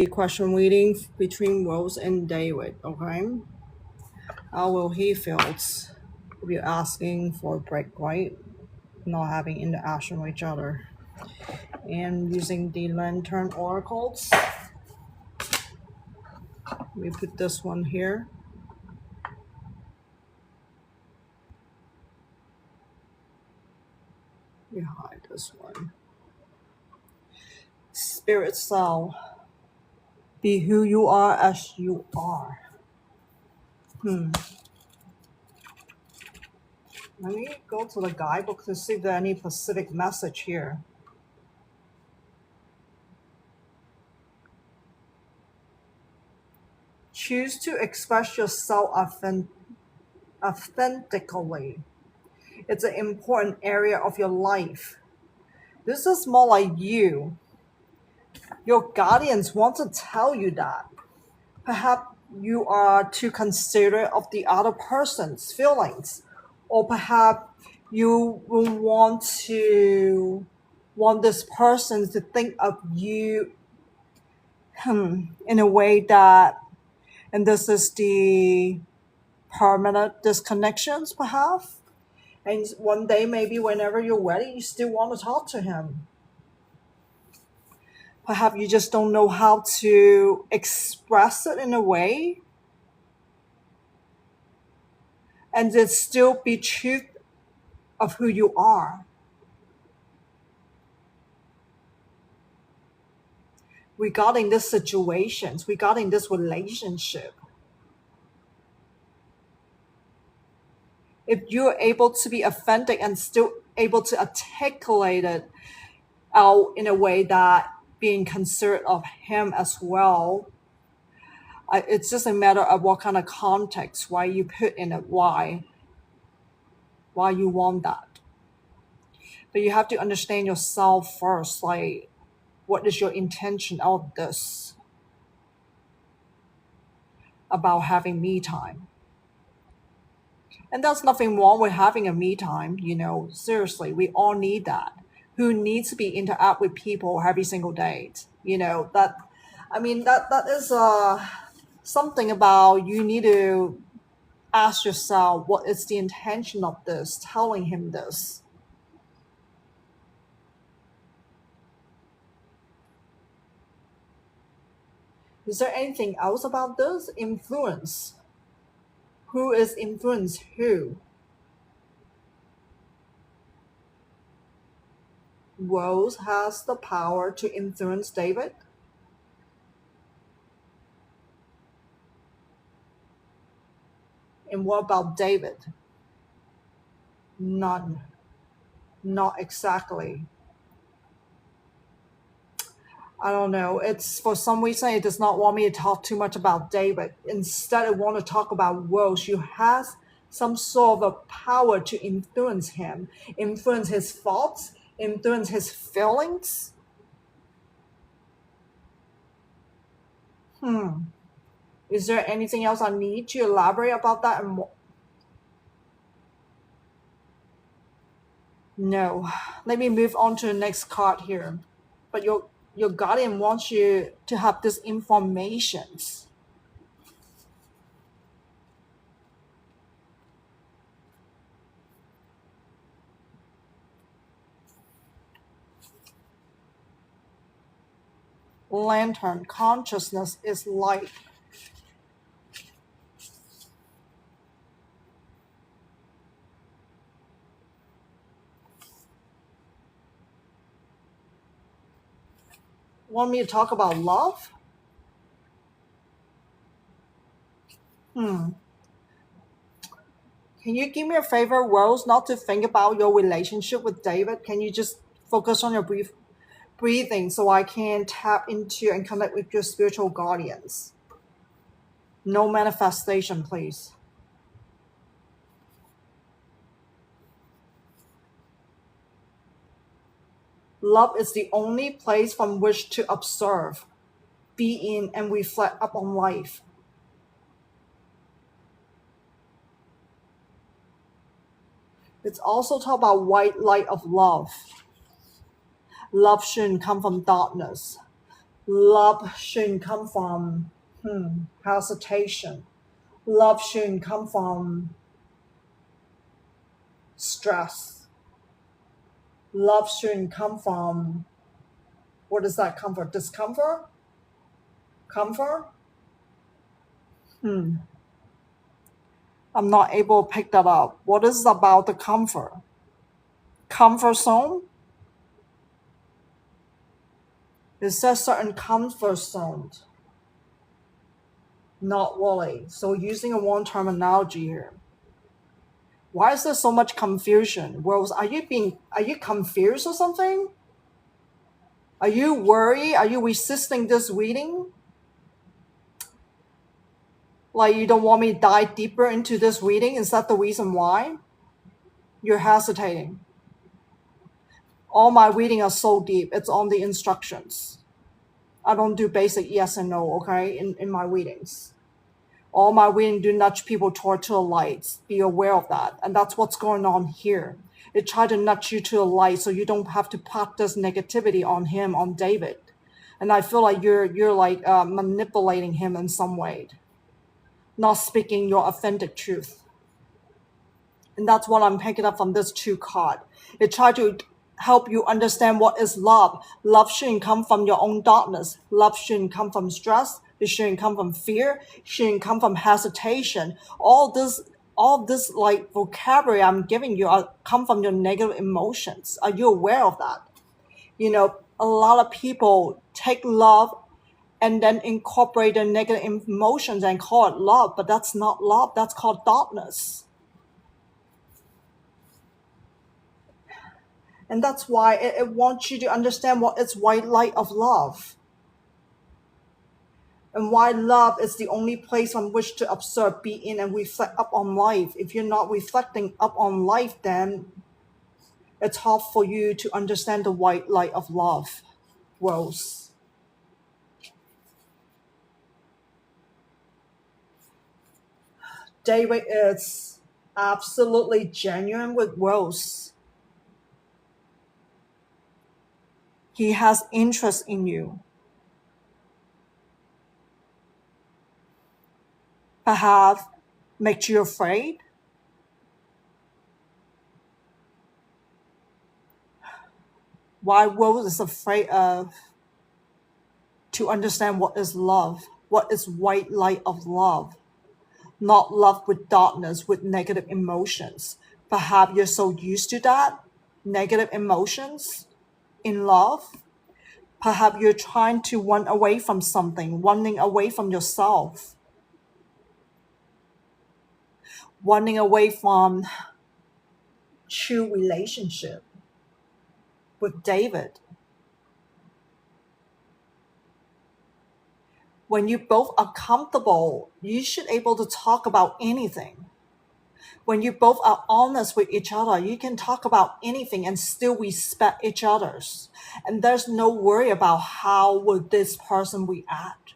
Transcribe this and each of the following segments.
question reading between Rose and David, okay? How will he feel if you're asking for a break, right? Not having interaction with each other. And using the lantern oracles, we put this one here. We hide this one. Spirit self, be who you are as you are. Let me go to the guidebook to see if there's any specific message here. Choose to express yourself authentically. It's an important area of your life. This is more like you. Your guardians want to tell you that. Perhaps you are too considerate of the other person's feelings, or perhaps you will want this person to think of you in a way that, and this is the permanent disconnections perhaps, and one day maybe whenever you're ready you still want to talk to him. Perhaps you just don't know how to express it in a way and it still be true of who you are. Regarding this situations, regarding this relationship, if you're able to be authentic and still able to articulate it out in a way that being considerate of him as well, it's just a matter of what kind of context, why you put in it, why you want that. But you have to understand yourself first, like what is your intention of this about having me time. And there's nothing wrong with having a me time, seriously, we all need that. Who needs to be interact with people every single day? That is something about you need to ask yourself, what is the intention of this, telling him this? Is there anything else about this? Influence. Who is influence who? Rose has the power to influence David. And what about David? None. Not exactly. I don't know. It's for some reason it does not want me to talk too much about David. Instead, I want to talk about Rose. She has some sort of a power to influence him, influence his thoughts, influence his feelings. Is there anything else I need to elaborate about that? No. Let me move on to the next card here. But your guardian wants you to have this information. Lantern, consciousness is light. Want me to talk about love? Can you give me a favor, Rose, not to think about your relationship with David? Can you just focus on your breathing so I can tap into and connect with your spiritual guardians? No manifestation, please. Love is the only place from which to observe, be in, and reflect upon life. It's also talk about white light of love. Love shouldn't come from darkness. Love shouldn't come from hesitation. Love shouldn't come from stress. Love shouldn't come from, what does that come from? Discomfort? Comfort? I'm not able to pick that up. What is about the comfort? Comfort zone? Is there certain comfort zone? Not really. So using a one-term analogy here. Why is there so much confusion? Rose, are you confused or something? Are you worried? Are you resisting this reading? Like you don't want me to dive deeper into this reading? Is that the reason why? You're hesitating. All my reading are so deep. It's on the instructions. I don't do basic yes and no, okay, in my readings. All my reading do nudge people toward to the light. Be aware of that. And that's what's going on here. It try to nudge you to the light so you don't have to put this negativity on him, on David. And I feel like you're like manipulating him in some way, not speaking your authentic truth. And that's what I'm picking up from this 2 card. It tried to help you understand what is love. Love shouldn't come from your own darkness. Love shouldn't come from stress. It shouldn't come from fear. It shouldn't come from hesitation. All this like vocabulary I'm giving you come from your negative emotions. Are you aware of that? You know, a lot of people take love and then incorporate the negative emotions and call it love, but that's not love. That's called darkness. And that's why it wants you to understand what is white light of love. And why love is the only place on which to observe, be in, and reflect up on life. If you're not reflecting up on life, then it's hard for you to understand the white light of love, Rose. David is absolutely genuine with Rose. He has interest in you. Perhaps makes you afraid. Why Rose is afraid of to understand what is love, what is white light of love, not love with darkness, with negative emotions. Perhaps you're so used to that, negative emotions in love. Perhaps you're trying to run away from something, running away from yourself, running away from true relationship with David. When you both are comfortable, you should be able to talk about anything. When you both are honest with each other, you can talk about anything and still respect each other's. And there's no worry about how would this person react.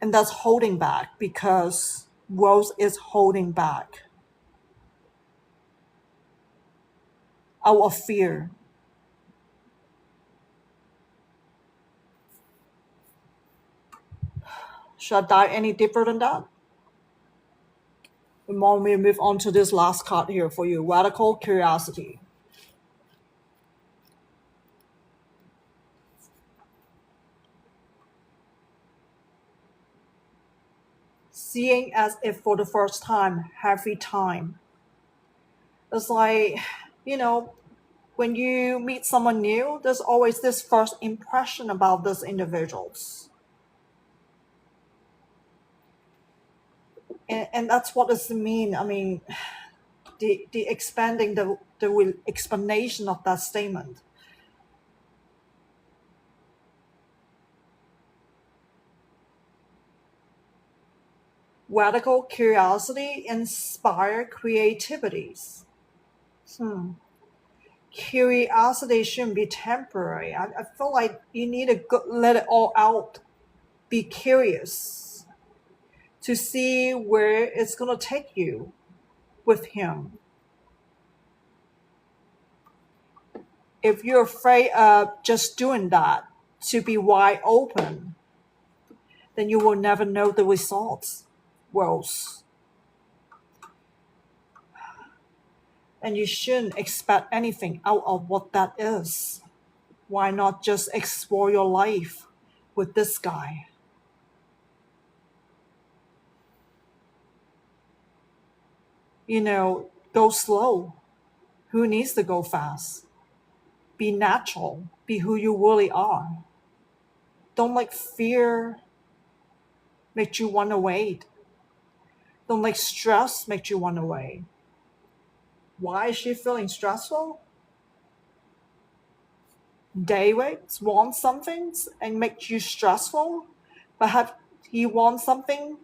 And that's holding back because Rose is holding back out of fear. Should I dive any deeper than that? We want me to move on to this last card here for you, radical curiosity. Seeing as if for the first time, every time. It's like, you know, when you meet someone new, there's always this first impression about these individuals. And that's what does it mean. I mean, the expanding the explanation of that statement. Radical curiosity inspire creativities. Curiosity shouldn't be temporary. I feel like you need to let it all out. Be curious to see where it's going to take you with him. If you're afraid of just doing that to be wide open, then you will never know the results. Rose. And you shouldn't expect anything out of what that is. Why not just explore your life with this guy? Go slow. Who needs to go fast? Be natural. Be who you really are. Don't let fear make you run away. Don't let stress make you run away. Why is she feeling stressful? David wants something and makes you stressful. Perhaps he wants something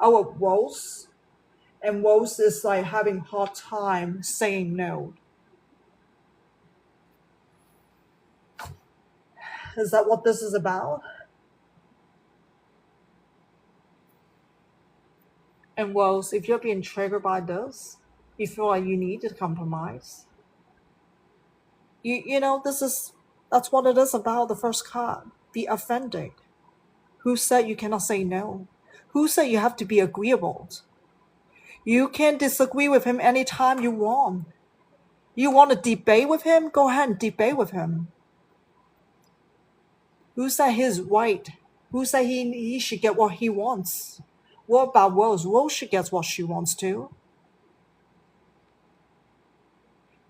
out of Rose, and Rose is like having hard time saying no. Is that what this is about? And Rose, if you're being triggered by this, you feel like you need to compromise. That's what it is about the first card. Be offended. Who said you cannot say no? Who said you have to be agreeable? You can disagree with him anytime you want. You want to debate with him? Go ahead and debate with him. Who said he's right? Who said he should get what he wants? What about Rose? Rose should get what she wants too.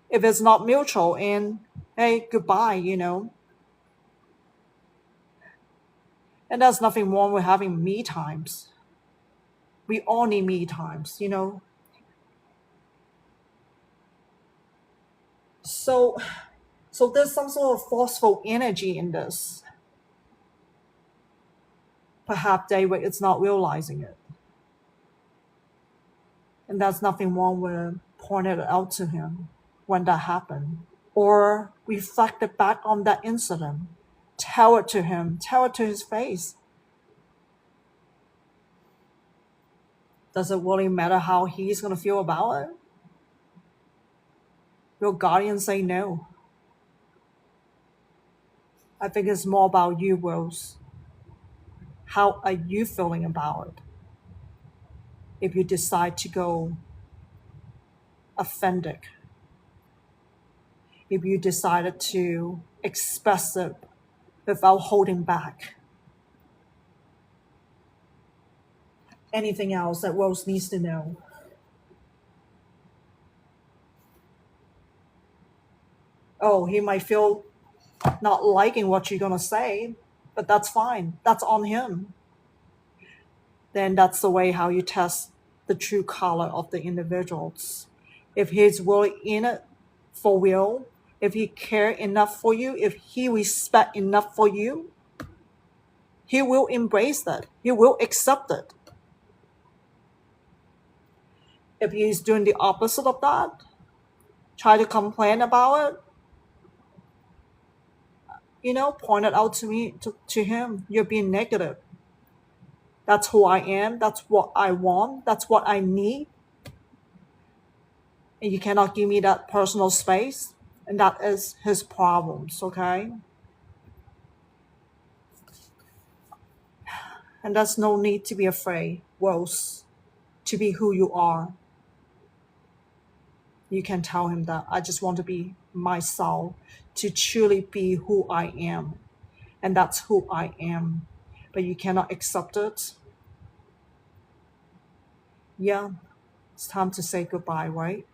If it's not mutual, and hey, goodbye, And there's nothing wrong with having me times. We all need me times, So there's some sort of forceful energy in this. Perhaps David is not realizing it. And there's nothing wrong with pointing it out to him when that happened. Or reflect back on that incident. Tell it to him. Tell it to his face. Does it really matter how he's going to feel about it? Your guardian say no. I think it's more about you, Rose. How are you feeling about it? If you decide to go offended, if you decided to express it without holding back. Anything else that Rose needs to know? Oh, he might feel not liking what you're going to say, but that's fine. That's on him. Then that's the way how you test the true color of the individuals. If he's really in it for real, if he care enough for you, if he respect enough for you, he will embrace that. He will accept it. If he's doing the opposite of that, try to complain about it, point it out to me, to him. You're being negative. That's who I am. That's what I want. That's what I need. And you cannot give me that personal space. And that is his problems, okay? And there's no need to be afraid, Rose, to be who you are. You can tell him that I just want to be myself, to truly be who I am. And that's who I am. But you cannot accept it. Yeah, it's time to say goodbye, right?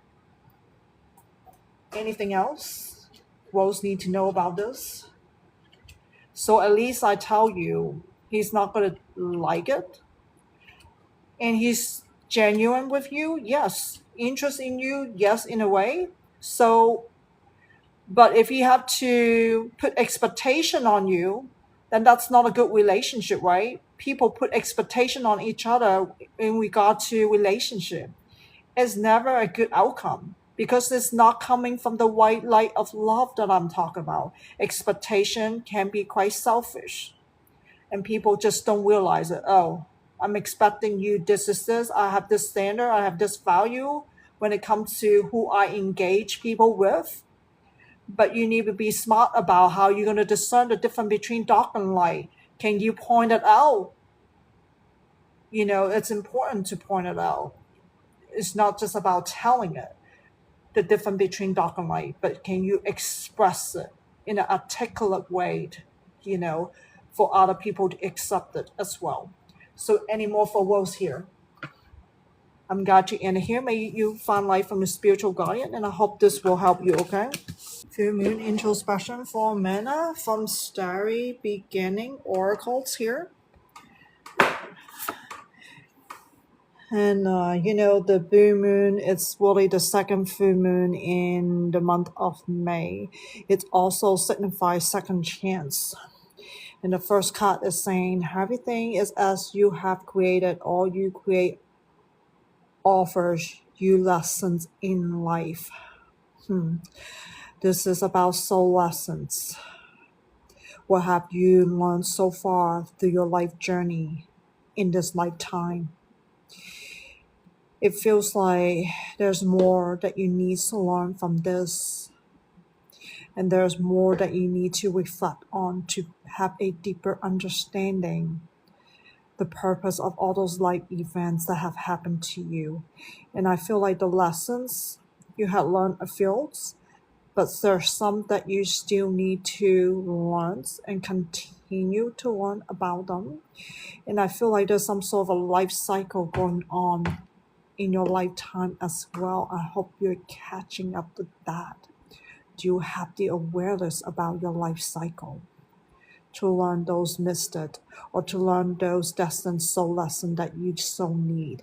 Anything else Rose need to know about this? So at least I tell you, he's not going to like it. And he's genuine with you, yes. Interest in you, yes, in a way. So, but if he have to put expectation on you, then that's not a good relationship, right? People put expectation on each other in regard to relationship. It's never a good outcome because it's not coming from the white light of love that I'm talking about. Expectation can be quite selfish. And people just don't realize it. Oh, I'm expecting you, this is this, I have this standard, I have this value when it comes to who I engage people with. but you need to be smart about how you're going to discern the difference between dark and light. Can you point it out? It's important to point it out. It's not just about telling it, the difference between dark and light, but can you express it in an articulate way, you know, for other people to accept it as well. So any more for Rose here? I'm glad you in here. May you find light from the spiritual guardian, and I hope this will help you, okay? Full moon introspection for Mena from Starry Beginning Oracles here. And the full moon, it's really the second full moon in the month of May. It also signifies second chance. And the first card is saying everything is as you have created. All you create offers you lessons in life. This is about soul lessons. What have you learned so far through your life journey in this lifetime? It feels like there's more that you need to learn from this. And there's more that you need to reflect on to have a deeper understanding the purpose of all those life events that have happened to you. And I feel like the lessons you had learned a few, but there's some that you still need to learn and continue to learn about them. And I feel like there's some sort of a life cycle going on in your lifetime as well. I hope you're catching up with that. Do you have the awareness about your life cycle to learn those missed it, or to learn those destined soul lessons that you so need?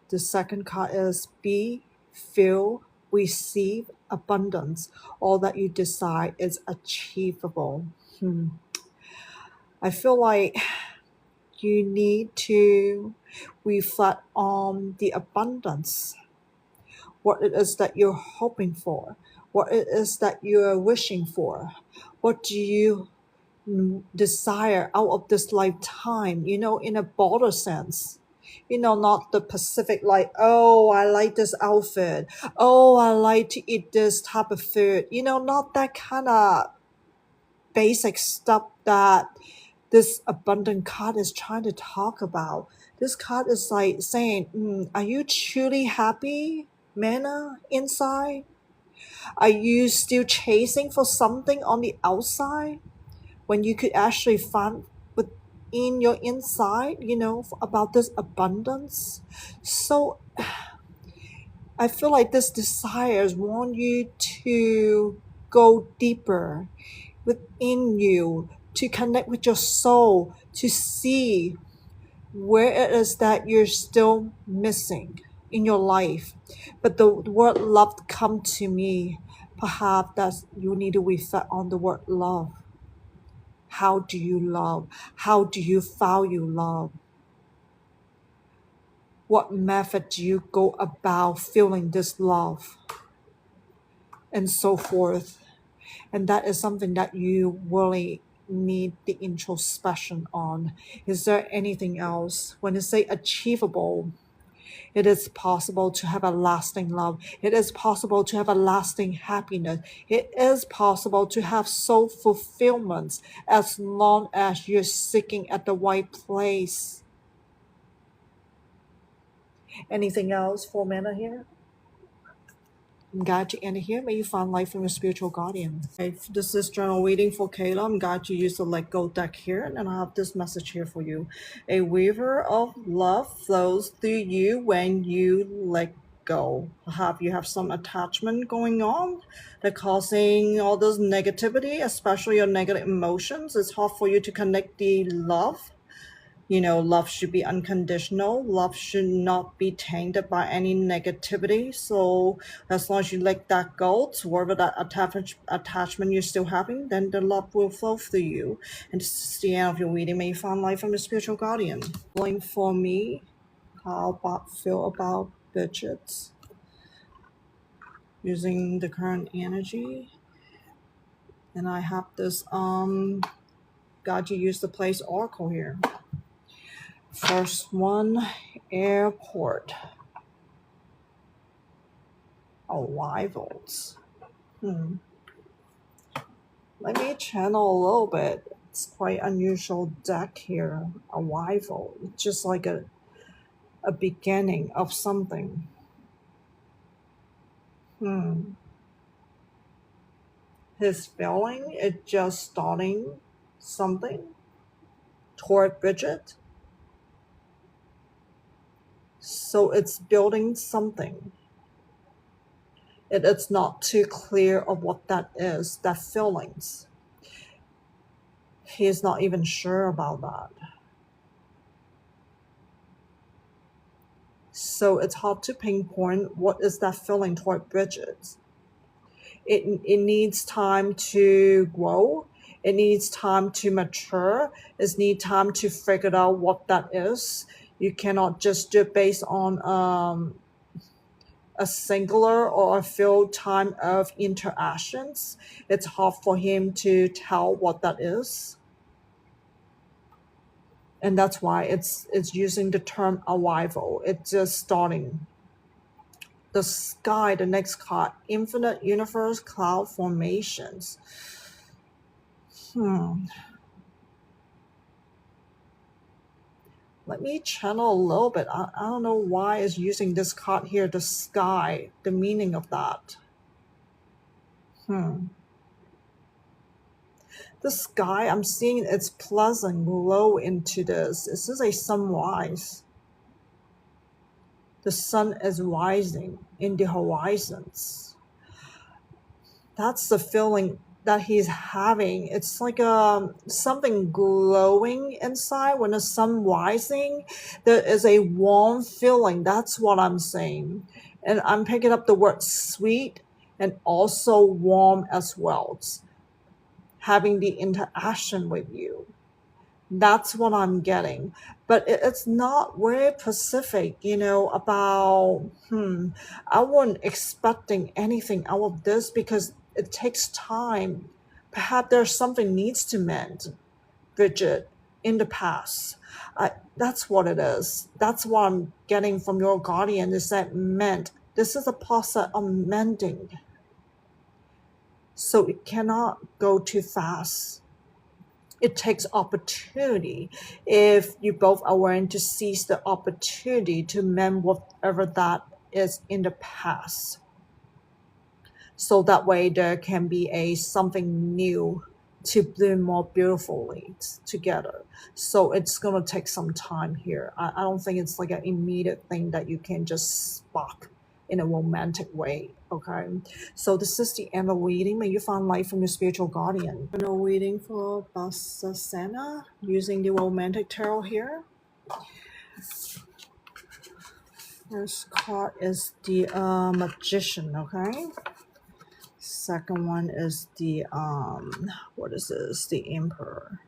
The second card is be, feel, receive abundance. All that you decide is achievable. I feel like you need to reflect on the abundance, what it is that you're hoping for, what it is that you're wishing for, what do you desire out of this lifetime, in a broader sense. Not the Pacific, like, oh, I like this outfit. Oh, I like to eat this type of food. Not that kind of basic stuff that this abundant card is trying to talk about. This card is like saying, are you truly happy, Mena, inside? Are you still chasing for something on the outside when you could actually find within your inside, about this abundance? So I feel like this desires want you to go deeper within you, to connect with your soul, to see where it is that you're still missing in your life. But the word love come to me. Perhaps that you need to reflect on the word love. How do you love? How do you value love? What method do you go about feeling this love? And so forth. And that is something that you really need the introspection on. Is there anything else? When you say achievable, it is possible to have a lasting love. It is possible to have a lasting happiness. It is possible to have soul fulfillment as long as you're seeking at the right place. Anything else for Mena here? I'm glad to end here. May you find life from your spiritual guardian. Okay, this is journal reading for Kayla. I'm glad to use the Let Go deck here, and I have this message here for you. A river of love flows through you when you let go. Perhaps you have some attachment going on that causing all this negativity, especially your negative emotions. It's hard for you to connect the love. Love should be unconditional. Love should not be tainted by any negativity. So as long as you let that go, to whatever that attachment you're still having, then the love will flow through you. And this is the end of your reading. May you find life from your spiritual guardian. For me, how feel about Bridget using the current energy. And I have this God, you use the place oracle here. First one, airport. Arrivals. Let me channel a little bit. It's quite unusual deck here. Arrival. It's just like a beginning of something. His feeling is just starting something toward Bridget. So it's building something. It's not too clear of what that is, that feelings. He's not even sure about that. So it's hard to pinpoint what is that feeling toward Bridget. It needs time to grow. It needs time to mature. It needs time to figure out what that is. You cannot just do it based on a singular or a few time of interactions. It's hard for him to tell what that is. And that's why it's using the term arrival. It's just starting. The sky, the next card, infinite universe cloud formations. Let me channel a little bit. I don't know why it's using this card here, the sky, the meaning of that. The sky, I'm seeing its pleasant glow into this. This is a sunrise. The sun is rising in the horizons. That's the feeling that he's having. It's like something glowing inside. When the sun rising, there is a warm feeling. That's what I'm saying. And I'm picking up the word sweet and also warm as well. It's having the interaction with you. That's what I'm getting. But it's not very specific, about, I wasn't expecting anything out of this because it takes time. Perhaps there's something needs to mend, Bridget, in the past. That's what it is. That's what I'm getting from your guardian is that mend. This is a process of mending. So it cannot go too fast. It takes opportunity. If you both are willing to seize the opportunity to mend whatever that is in the past. So that way there can be something new to bloom more beautifully together. So it's going to take some time here. I don't think it's like an immediate thing that you can just spark in a romantic way. Okay, so this is the end of reading. May you find light from your spiritual guardian. No reading for Basetsana using the romantic tarot here. First card is the Magician. Okay. Second one is the what is this? The Emperor.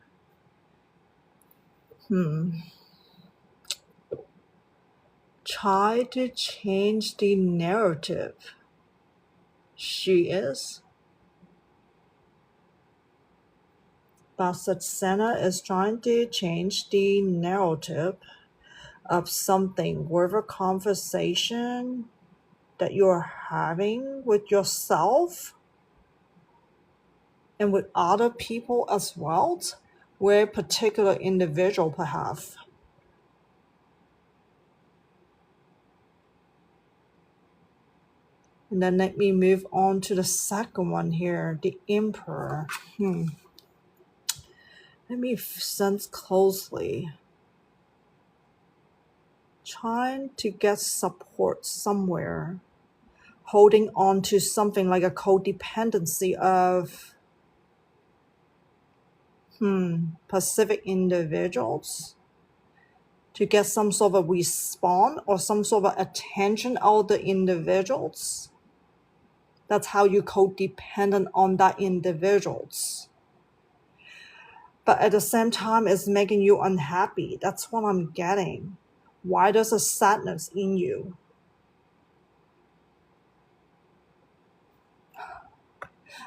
Try to change the narrative. She is. Basetsana is trying to change the narrative of something, whatever conversation that you're having with yourself and with other people as well, with a particular individual perhaps. And then let me move on to the second one here, the Emperor. Let me sense closely. Trying to get support somewhere. Holding on to something like a codependency of Pacific individuals to get some sort of response or some sort of attention out of the individuals. That's how you codependent on that individuals. But at the same time, it's making you unhappy. That's what I'm getting. Why there's a sadness in you?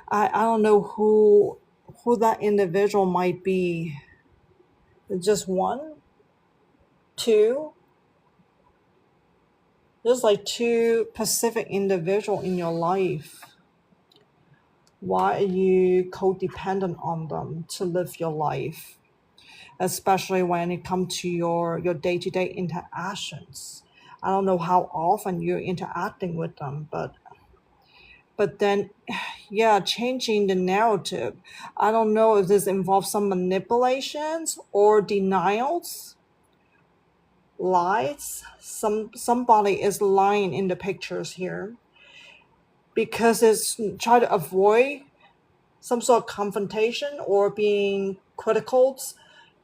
I don't know who that individual might be. Just one? Two? There's like two specific individual in your life. Why are you codependent on them to live your life? Especially when it comes to your day-to-day interactions. I don't know how often you're interacting with them, but then, yeah, changing the narrative. I don't know if this involves some manipulations or denials, lies. Somebody is lying in the pictures here because it's try to avoid some sort of confrontation or being critical.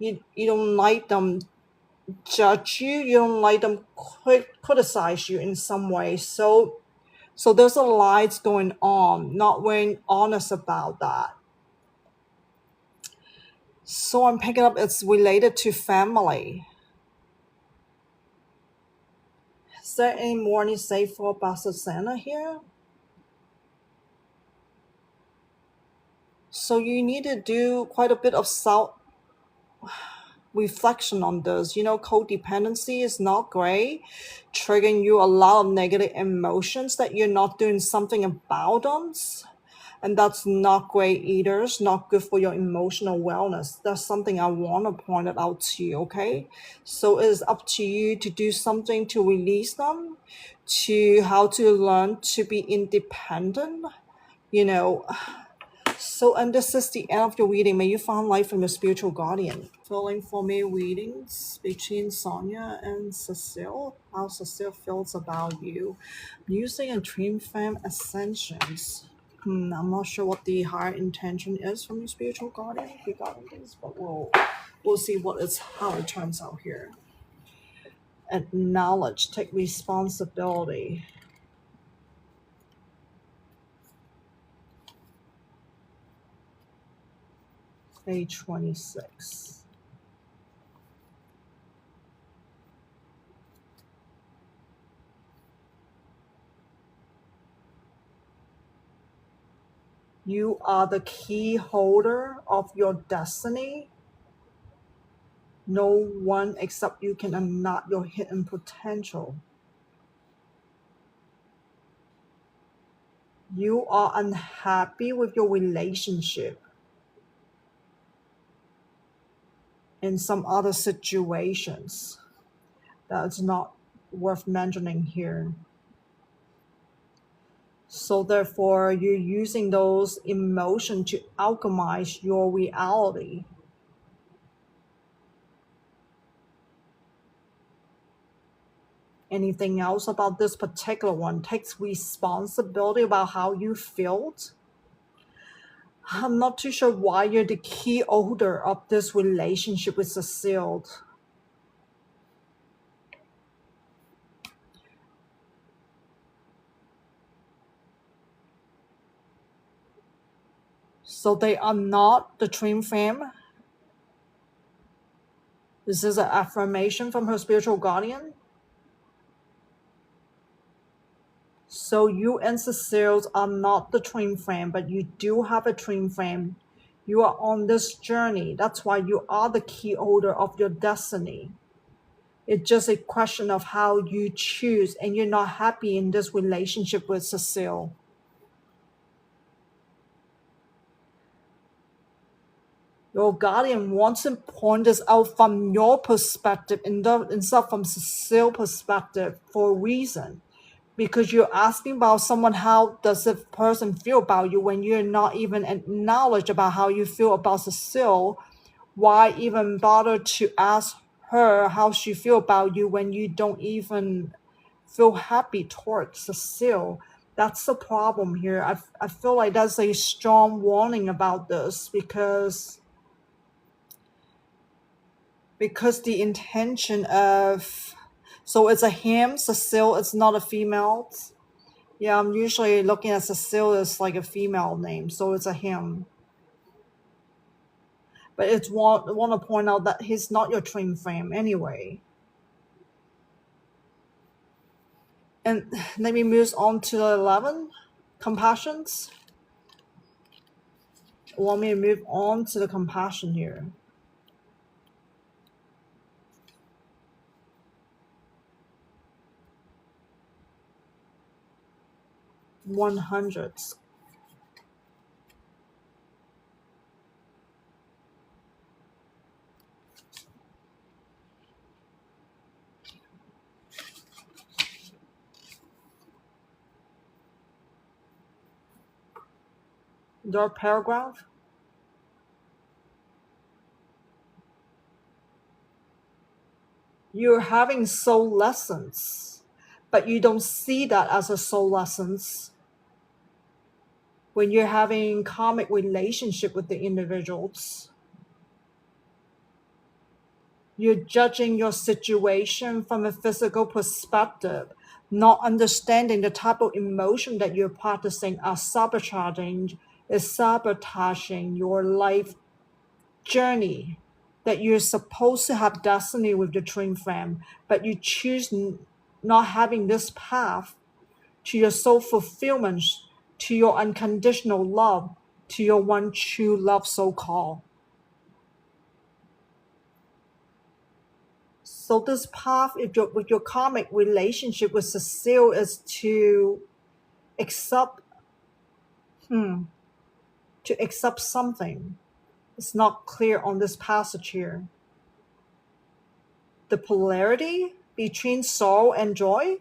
You don't like them judge you. You don't like them criticize you in some way. So there's a lies going on, not being honest about that. So I'm picking up it's related to family. Is there any more to say for Basetsana here? So you need to do quite a bit of self reflection on this. Codependency is not great, triggering you a lot of negative emotions that you're not doing something about them. And that's not great either. It's not good for your emotional wellness. That's something I want to point it out to you, okay? So it is up to you to do something to release them, to how to learn to be independent, So, and this is the end of your reading. May you find light from your spiritual guardian. Filling for me readings between Sonya and Cecile. How Cecile feels about you. Music and dream fam ascensions. I'm not sure what the higher intention is from your spiritual guardian regarding this, but we'll see how it turns out here. Acknowledge, take responsibility. Page 26. You are the key holder of your destiny. No one except you can unlock your hidden potential. You are unhappy with your relationship in some other situations. That's not worth mentioning here. So therefore, you're using those emotions to alchemize your reality. Anything else about this particular one? Takes responsibility about how you felt. I'm not too sure why you're the key holder of this relationship with Cecile. So they are not the twin flame. This is an affirmation from her spiritual guardian. So you and Cecile are not the twin flame, but you do have a twin flame. You are on this journey. That's why you are the key holder of your destiny. It's just a question of how you choose, and you're not happy in this relationship with Cecile. Your guardian wants to point this out from your perspective instead from Cecile's perspective for a reason. Because you're asking about someone, how does the person feel about you when you're not even acknowledged about how you feel about Cecile? Why even bother to ask her how she feel about you when you don't even feel happy towards Cecile? That's the problem here. I feel like that's a strong warning about this because the intention of, so it's a him, Cecile, it's not a female. Yeah, I'm usually looking at Cecile as like a female name, so it's a him. But it's want to point out that he's not your twin flame anyway. And let me move on to the 11, compassions. Want me to move on to the compassion here. 100. Your paragraph. You're having soul lessons, but you don't see that as a soul lessons when you're having karmic relationship with the individuals. You're judging your situation from a physical perspective, not understanding the type of emotion that you're practicing is sabotaging your life journey, that you're supposed to have destiny with the twin flame, but you choose not having this path to your soul fulfillment, to your unconditional love, to your one true love, so-called. So this path with your karmic relationship with Cecile is to accept to accept something. It's not clear on this passage here. The polarity between sorrow and joy.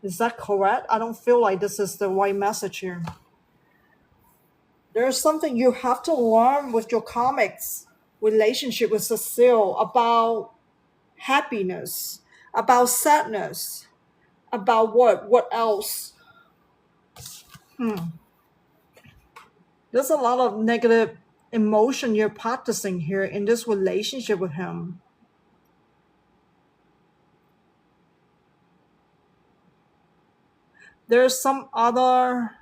Is that correct? I don't feel like this is the right message here. There's something you have to learn with your comics relationship with Cecile about happiness, about sadness, about what? What else? There's a lot of negative emotion you're practicing here in this relationship with him. There's some other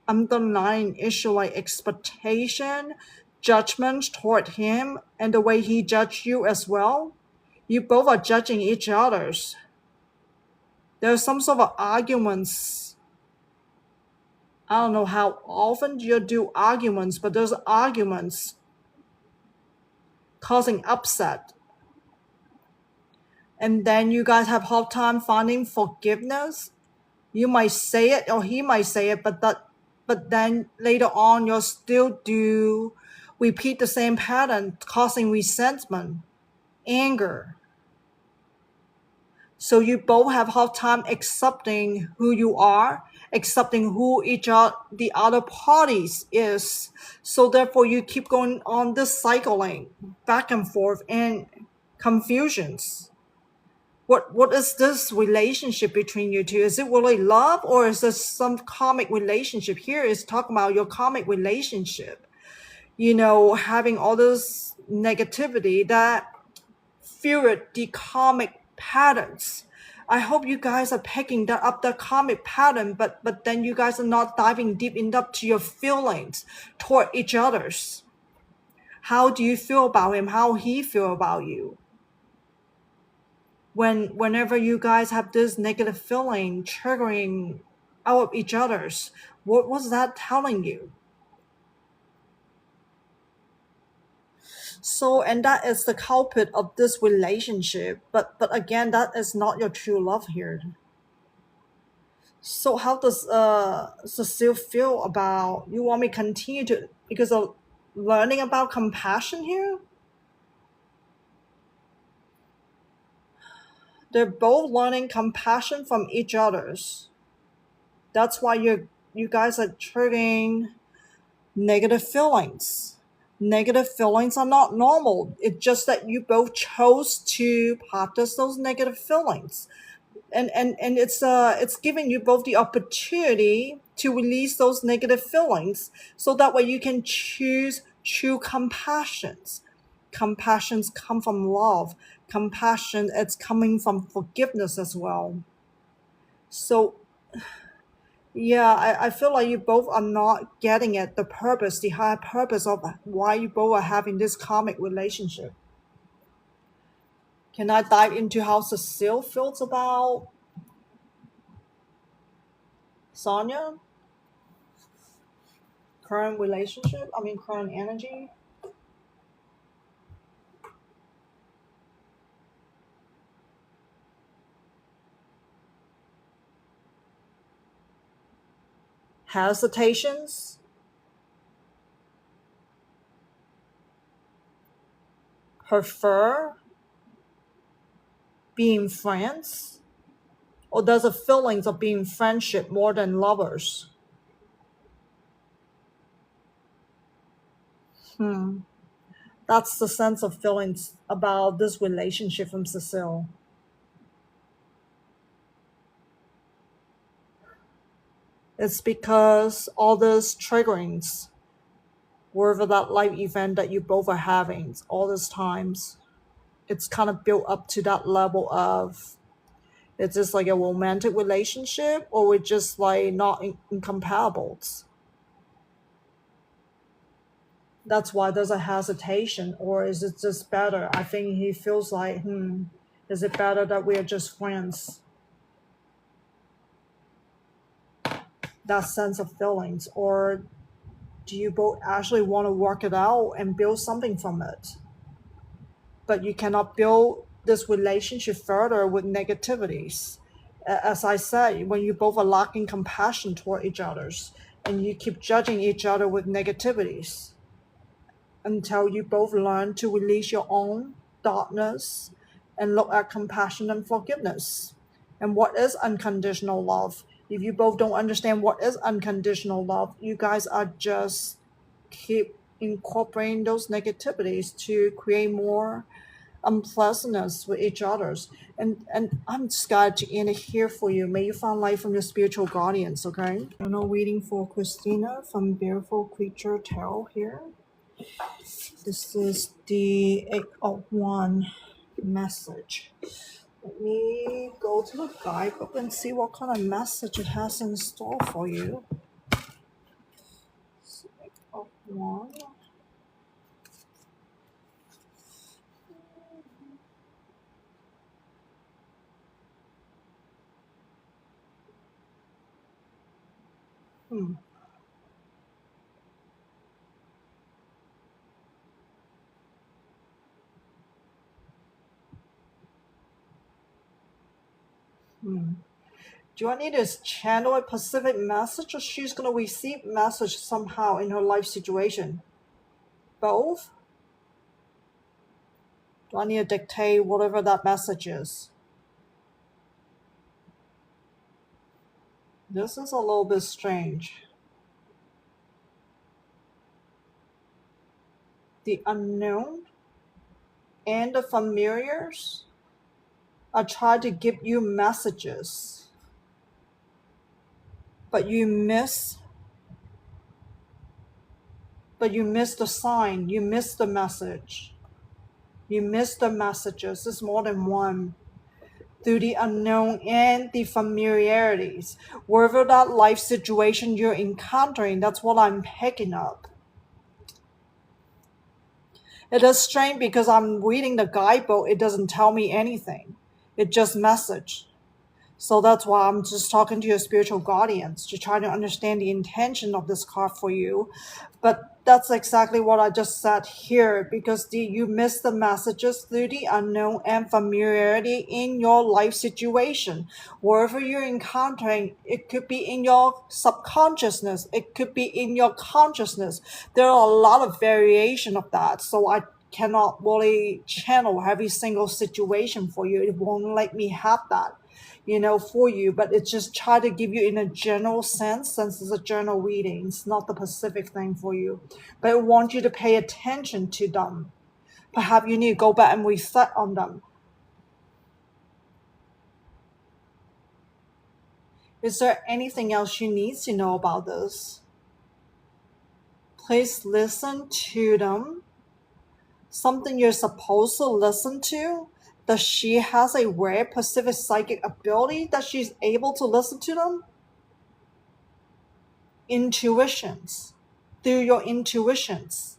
underlying issue like expectation, judgment toward him, and the way he judged you as well. You both are judging each other's. There's some sort of arguments. I don't know how often you do arguments, but there's arguments causing upset. And then you guys have hard time finding forgiveness. You might say it or he might say it, but then later on you'll still do repeat the same pattern, causing resentment, anger. So you both have hard time accepting who you are, accepting who the other parties is. So therefore you keep going on this cycling back and forth and confusions. What is this relationship between you two? Is it really love, or is this some karmic relationship? Here is talking about your karmic relationship. Having all this negativity that fueled the karmic patterns. I hope you guys are picking that up, the karmic pattern, but then you guys are not diving deep enough to your feelings toward each other's. How do you feel about him? How he feel about you? Whenever you guys have this negative feeling triggering out of each other's, what was that telling you? So, and that is the culprit of this relationship, but again, that is not your true love here. So how does Cecile feel about, you want me to continue to, because of learning about compassion here? They're both learning compassion from each other's. That's why you guys are triggering negative feelings. Negative feelings are not normal. It's just that you both chose to practice those negative feelings. And it's giving you both the opportunity to release those negative feelings, so that way you can choose true compassions. Compassions come from love. Compassion, it's coming from forgiveness as well. So yeah, I feel like you both are not getting it, the purpose, the higher purpose of why you both are having this karmic relationship. Can I dive into how Cecile feels about Sonya? Current relationship? I mean, current energy? hesitations, prefer being friends, or does the feelings of being friendship more than lovers? That's the sense of feelings about this relationship from Cecile. It's because all these triggerings, wherever that life event that you both are having, all these times, it's kind of built up to that level of, it's just like a romantic relationship, or we're just like not incompatibles. That's why there's a hesitation, or is it just better? I think he feels like, is it better that we're just friends? That sense of feelings, or do you both actually want to work it out and build something from it? But you cannot build this relationship further with negativities. As I said, when you both are lacking compassion toward each other's, and you keep judging each other with negativities, until you both learn to release your own darkness and look at compassion and forgiveness. And what is unconditional love? If you both don't understand what is unconditional love, you guys are just keep incorporating those negativities to create more unpleasantness with each other's. And I'm just glad to end it here for you. May you find light from your spiritual guardians, okay? I'm now waiting for Christina from Barefoot Creature Tarot here. This is the 8 of 1 message. Let me go to the guidebook and see what kind of message it has in store for you. 8 of 1. Do I need to channel a specific message, or she's going to receive message somehow in her life situation? Both? Do I need to dictate whatever that message is? This is a little bit strange. The unknown and the familiars are trying to give you messages, but you miss the sign, you miss the message. You miss the messages. It's more than one. Through the unknown and the familiarities. Wherever that life situation you're encountering, that's what I'm picking up. It is strange because I'm reading the guidebook. It doesn't tell me anything. It just message. So that's why I'm just talking to your spiritual guardians to try to understand the intention of this card for you. But that's exactly what I just said here, because you miss the messages through the unknown and familiarity in your life situation. Wherever you're encountering, it could be in your subconsciousness, it could be in your consciousness. There are a lot of variation of that. So I cannot really channel every single situation for you. It won't let me have that for you, but it's just try to give you in a general sense, since it's a journal reading. It's not the specific thing for you, but I want you to pay attention to them. Perhaps you need to go back and reset on them. Is there anything else you need to know about this? Please listen to them. Something you're supposed to listen to, that she has a rare Pacific psychic ability that she's able to listen to them? Intuitions. Through your intuitions.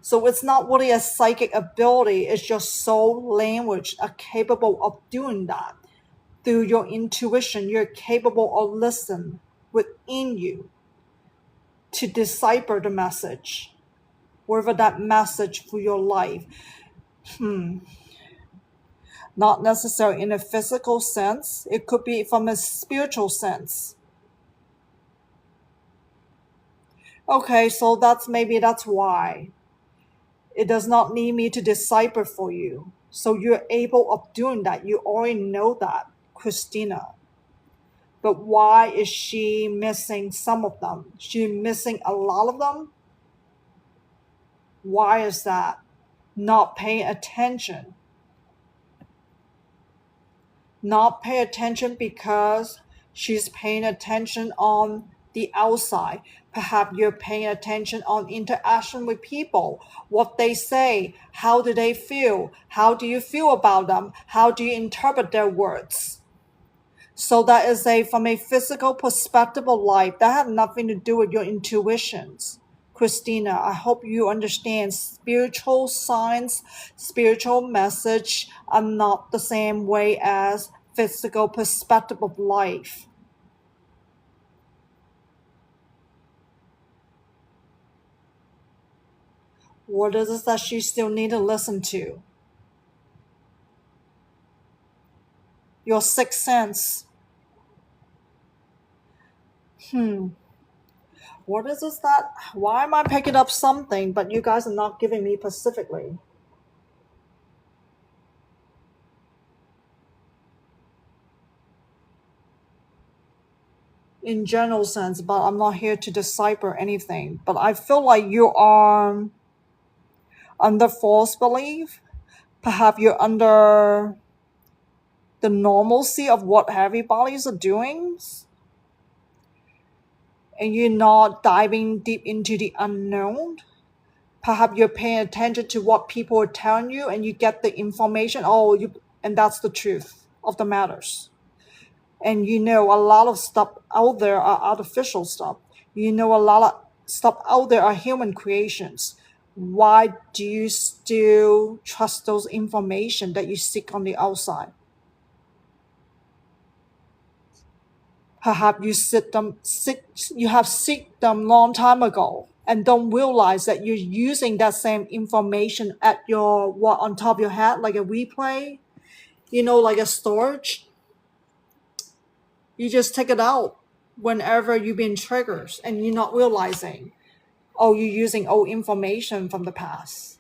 So it's not really a psychic ability, it's your soul language are capable of doing that. Through your intuition, you're capable of listening within you to decipher the message, whatever that message for your life. Not necessarily in a physical sense. It could be from a spiritual sense. Okay, so that's why. It does not need me to decipher for you. So you're able of doing that. You already know that, Christina. But why is she missing some of them? She missing a lot of them? Why is that? Not paying attention. Not pay attention because she's paying attention on the outside. Perhaps you're paying attention on interaction with people, what they say, how do they feel, how do you feel about them, how do you interpret their words. So that is from a physical perspective of life. That has nothing to do with your intuitions. Christina, I hope you understand spiritual science, spiritual message are not the same way as physical perspective of life. What is it that you still need to listen to? Your sixth sense. What is this that? Why am I picking up something, but you guys are not giving me specifically? In general sense, but I'm not here to decipher anything. But I feel like you are under false belief. Perhaps you're under the normalcy of what everybody's are doing, and you're not diving deep into the unknown. Perhaps you're paying attention to what people are telling you, and you get the information. And that's the truth of the matters. And you know a lot of stuff out there are artificial stuff. You know a lot of stuff out there are human creations. Why do you still trust those information that you seek on the outside? Perhaps you have seek them long time ago and don't realize that you're using that same information at your what on top of your head like a replay, like a storage. You just take it out whenever you've been triggers and you're not realizing, oh, you're using old information from the past.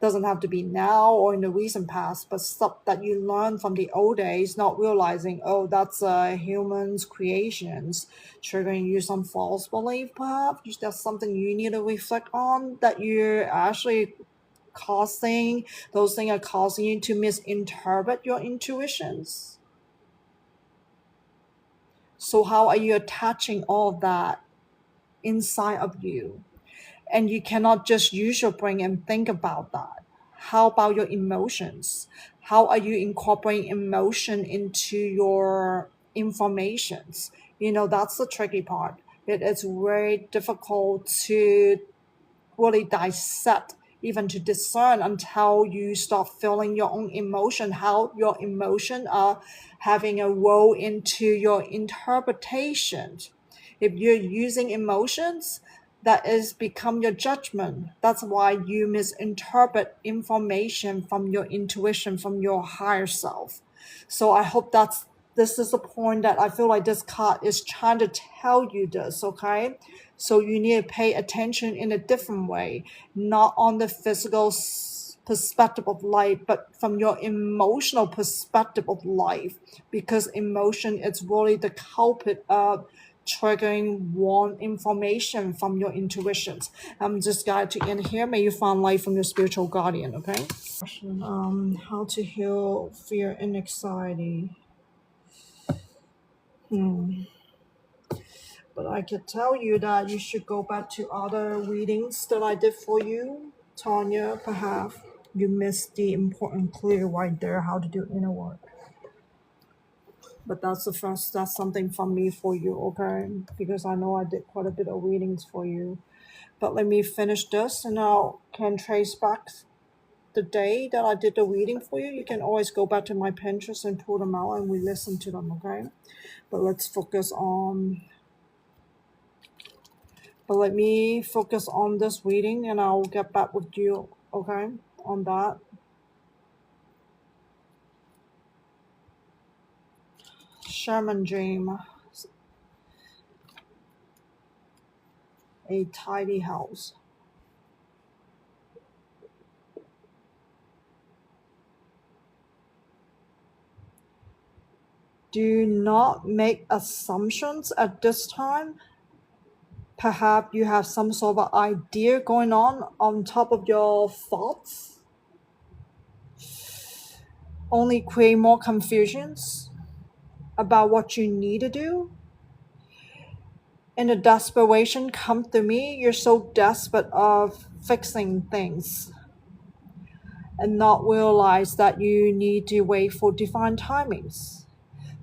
Doesn't have to be now or in the recent past, but stuff that you learned from the old days, not realizing, oh, that's humans' creations, triggering you some false belief, perhaps. That's something you need to reflect on, that you're actually causing, those things are causing you to misinterpret your intuitions. So how are you attaching all of that inside of you? And you cannot just use your brain and think about that. How about your emotions? How are you incorporating emotion into your informations? That's the tricky part. It is very difficult to really dissect, even to discern, until you start feeling your own emotion, how your emotion are having a role into your interpretation. If you're using emotions, that is become your judgment. That's why you misinterpret information from your intuition, from your higher self. So I hope this is the point that I feel like this card is trying to tell you this, okay? So you need to pay attention in a different way, not on the physical perspective of life, but from your emotional perspective of life, because emotion is really the culprit of triggering one information from your intuitions. I'm just guide to end here. May you find light from your spiritual guardian, okay? How to heal fear and anxiety. But I can tell you that you should go back to other readings that I did for you. Tonya, perhaps you missed the important clue right there, how to do inner work. But that's something from me for you, okay? Because I know I did quite a bit of readings for you. But let me finish this and I can trace back the day that I did the reading for you. You can always go back to my Pinterest and pull them out and we listen to them, okay? But let me focus on this reading and I'll get back with you, okay, on that. Shaman dream. a tidy house. Do not make assumptions at this time. Perhaps you have some sort of idea going on top of your thoughts. Only create more confusions about what you need to do. And the desperation come to me. You're so desperate of fixing things and not realize that you need to wait for divine timings.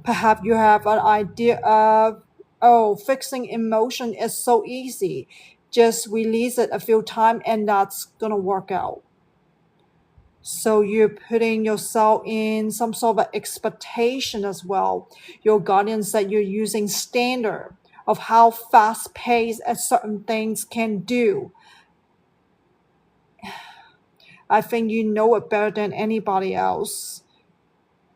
Perhaps you have an idea of, oh, fixing emotion is so easy. Just release it a few times and that's gonna work out. So you're putting yourself in some sort of expectation as well. Your guardian said you're using standard of how fast paced a certain things can do. I think you know it better than anybody else.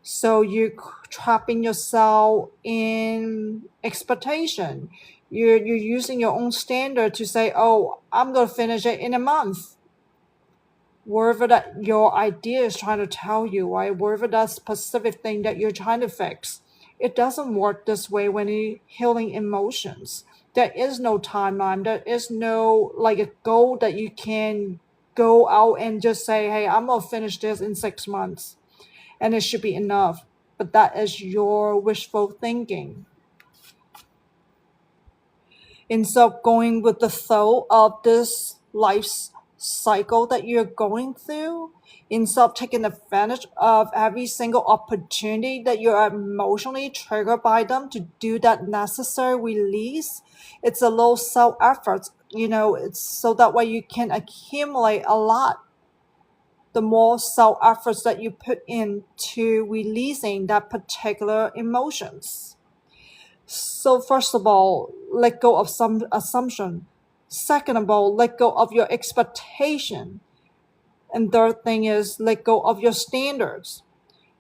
So you're trapping yourself in expectation. You're using your own standard to say, oh, I'm gonna finish it in a month. Whatever that your idea is trying to tell you, right? Whatever that specific thing that you're trying to fix, it doesn't work this way when you're healing emotions. There is no timeline. There is no like a goal that you can go out and just say, hey, I'm gonna finish this in 6 months and it should be enough. But that is your wishful thinking. Instead of going with the flow of this life cycle that you're going through, instead of taking advantage of every single opportunity that you're emotionally triggered by them to do that necessary release, it's a low self effort. It's so that way you can accumulate a lot. The more self efforts that you put into releasing that particular emotions. So first of all, let go of some assumption. Second of all, let go of your expectation. And third thing is let go of your standards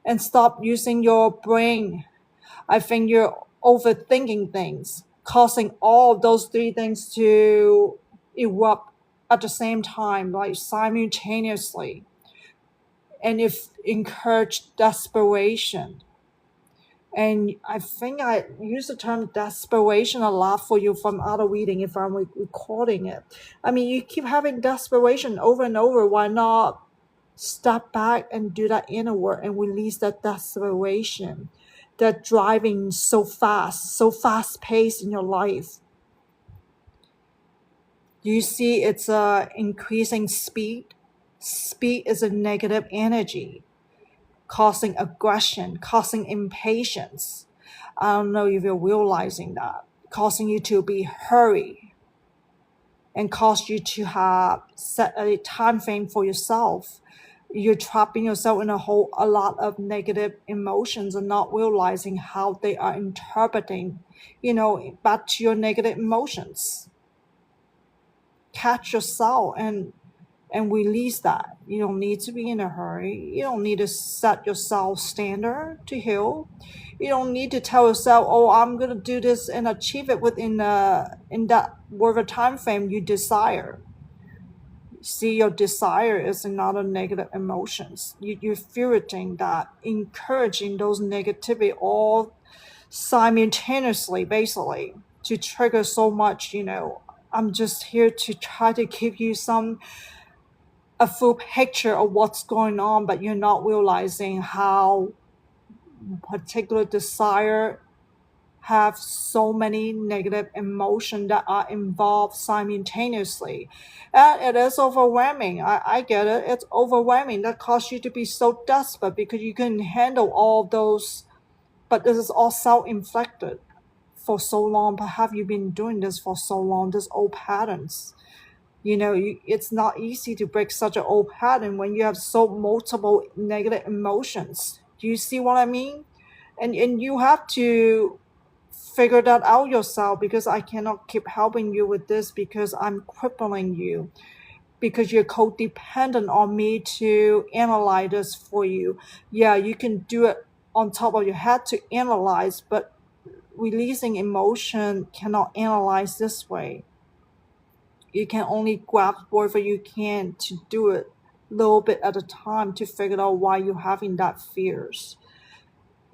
and stop using your brain. I think you're overthinking things, causing all of those three things to erupt at the same time, like simultaneously. And if encourage desperation. And I think I use the term desperation a lot for you from other reading if I'm recording it. I mean, you keep having desperation over and over. Why not step back and do that inner work and release that desperation, that driving so fast paced in your life? You see, it's increasing speed. Speed is a negative energy, causing aggression, causing impatience. I don't know if you're realizing that, causing you to be hurried and cause you to have set a time frame for yourself. You're trapping yourself in a lot of negative emotions and not realizing how they are interpreting, back to your negative emotions. Catch yourself and release that. You don't need to be in a hurry. You don't need to set yourself standard to heal. You don't need to tell yourself, oh, I'm going to do this and achieve it within in that whatever time frame you desire. See, your desire is another negative emotions. You're ferreting that, encouraging those negativity all simultaneously, basically, to trigger so much, I'm just here to try to give you a full picture of what's going on, but you're not realizing how particular desire have so many negative emotions that are involved simultaneously. And it is overwhelming. I get it. It's overwhelming. That causes you to be so desperate because you can handle all those, but this is all self-inflicted for so long. Perhaps you've been doing this for so long, these old patterns. It's not easy to break such an old pattern when you have so multiple negative emotions. Do you see what I mean? And you have to figure that out yourself, because I cannot keep helping you with this because I'm crippling you, because you're codependent on me to analyze this for you. Yeah, you can do it on top of your head to analyze, but releasing emotion cannot analyze this way. You can only grab whatever you can to do it a little bit at a time to figure out why you're having that fears.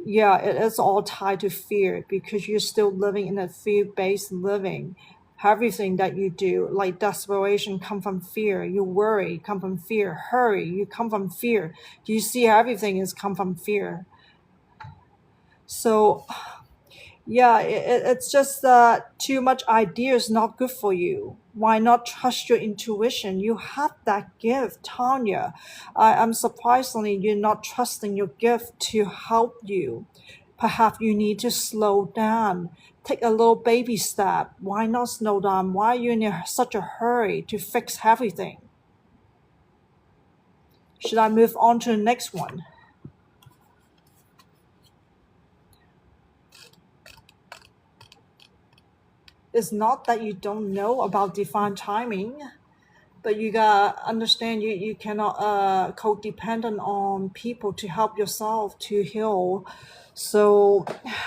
Yeah, it is all tied to fear because you're still living in a fear-based living. Everything that you do, like desperation, come from fear. You worry, come from fear. Hurry, you come from fear. You see, everything is come from fear. So yeah, it's just that too much idea is not good for you. Why not trust your intuition? You have that gift, Tonya. I'm surprisingly you're not trusting your gift to help you. Perhaps you need to slow down. Take a little baby step. Why not slow down? Why are you in such a hurry to fix everything? Should I move on to the next one? It's not that you don't know about divine timing, but you gotta understand you cannot codependent on people to help yourself to heal. So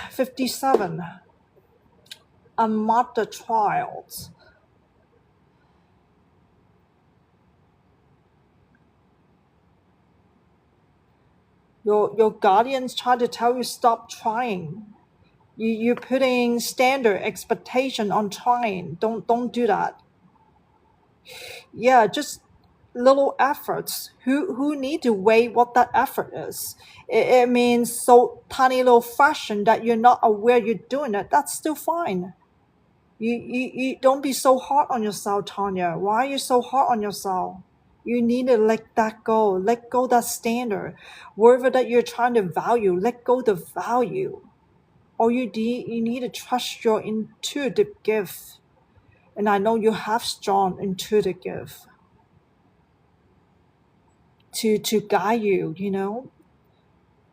57, unmarked the trials. Your guardians try to tell you stop trying. You're putting standard expectation on trying. Don't do that. Yeah, just little efforts. Who need to weigh what that effort is? It means so tiny little fraction that you're not aware you're doing it. That's still fine. You don't be so hard on yourself, Tonya. Why are you so hard on yourself? You need to let that go. Let go that standard. Whatever that you're trying to value, let go the value. Or you need to trust your intuitive gift. And I know you have strong intuitive gift to guide you, you know.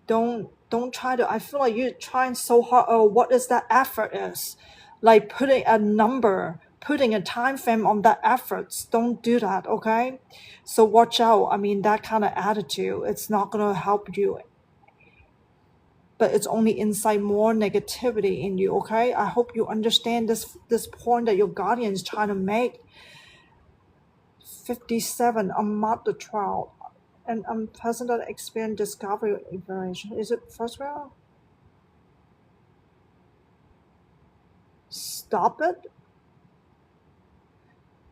Don't try to, I feel like you're trying so hard. Oh, what is that effort is? Like putting a number, putting a time frame on that efforts. Don't do that, okay? So watch out. I mean, that kind of attitude, it's not gonna help you. But it's only incite more negativity in you, okay? I hope you understand this point that your guardian is trying to make. 57, unmarked the trial. And unpleasant experience discovery information. Is it first round? Stop it.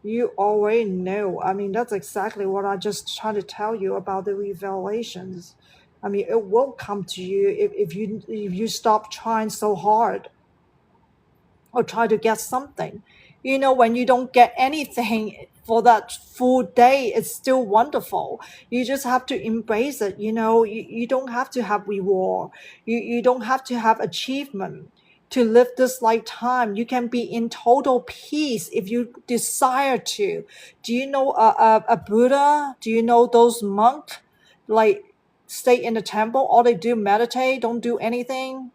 You already know. I mean, that's exactly what I just tried to tell you about the revelations. I mean, it will come to you if you stop trying so hard or try to get something. You know, when you don't get anything for that full day, it's still wonderful. You just have to embrace it. You know, you don't have to have reward. You don't have to have achievement to live this lifetime. You can be in total peace if you desire to. Do you know a Buddha? Do you know those monks like stay in the temple? All they do meditate, don't do anything.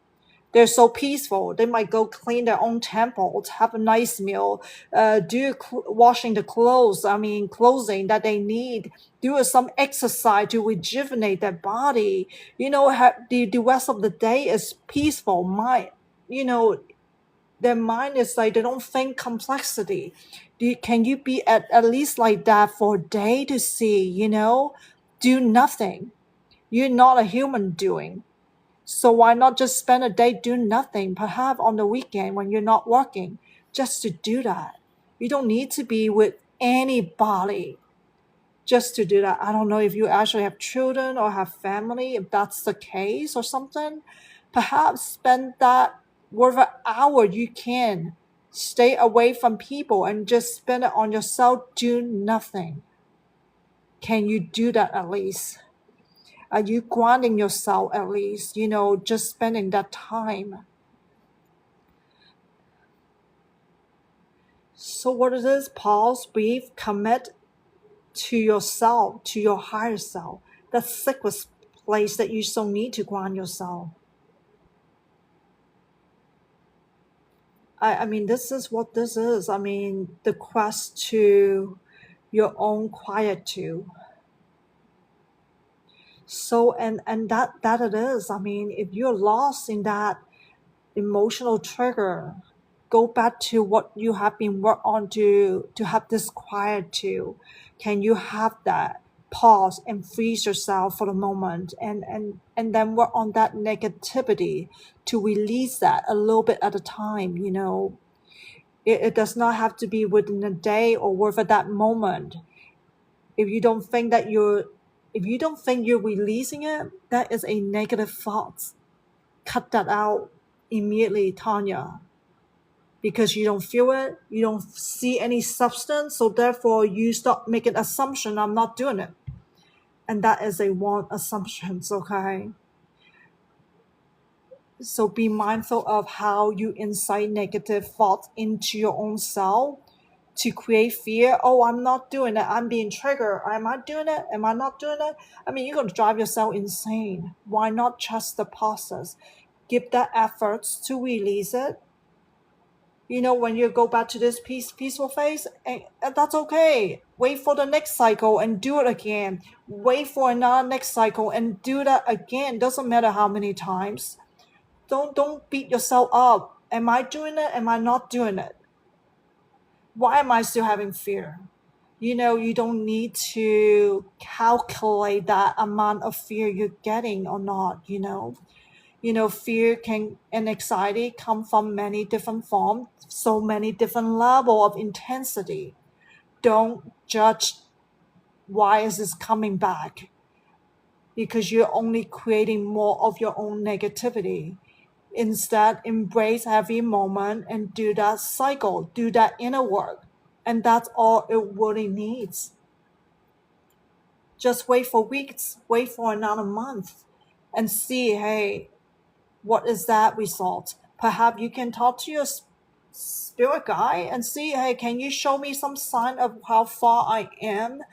They're so peaceful. They might go clean their own temples, have a nice meal, washing the clothes. I mean, clothing that they need. Do some exercise to rejuvenate their body. You know, the rest of the day is peaceful. You know, their mind is like they don't think complexity. Can you be at least like that for a day to see? You know, do nothing. You're not a human doing. So why not just spend a day doing nothing, perhaps on the weekend when you're not working, just to do that? You don't need to be with anybody just to do that. I don't know if you actually have children or have family, if that's the case or something. Perhaps spend that whatever hour you can, stay away from people and just spend it on yourself, do nothing. Can you do that at least? Are you grounding yourself at least? You know, just spending that time. So what it is, pause, breathe, commit to yourself, to your higher self. That sacred place that you so need to ground yourself. I mean, this is what this is. I mean, the quest to your own quietude. So and that it is. I mean, if you're lost in that emotional trigger, go back to what you have been work on to have this quiet too? Can you have that pause and freeze yourself for a moment and then work on that negativity to release that a little bit at a time, you know? It does not have to be within a day or within that moment. If you don't think that you're releasing it, that is a negative thought. Cut that out immediately, Tonya, because you don't feel it, you don't see any substance, so therefore you stop making assumption, I'm not doing it. And that is a wrong assumptions, okay? So be mindful of how you incite negative thoughts into your own self to create fear. Oh, I'm not doing it. I'm being triggered. Am I doing it? Am I not doing it? I mean, you're going to drive yourself insane. Why not trust the process? Give that efforts to release it. You know, when you go back to this peaceful phase, and that's okay. Wait for the next cycle and do it again. Wait for another next cycle and do that again. Doesn't matter how many times. Don't beat yourself up. Am I doing it? Am I not doing it? Why am I still having fear? You know, you don't need to calculate that amount of fear you're getting or not, you know. You know, fear can and anxiety come from many different forms, so many different level of intensity. Don't judge why is this coming back, because you're only creating more of your own negativity. Instead, embrace every moment and do that cycle, do that inner work. And that's all it really needs. Just wait for weeks, wait for another month, and see, hey, what is that result? Perhaps you can talk to your spirit guide and see, hey, can you show me some sign of how far I am?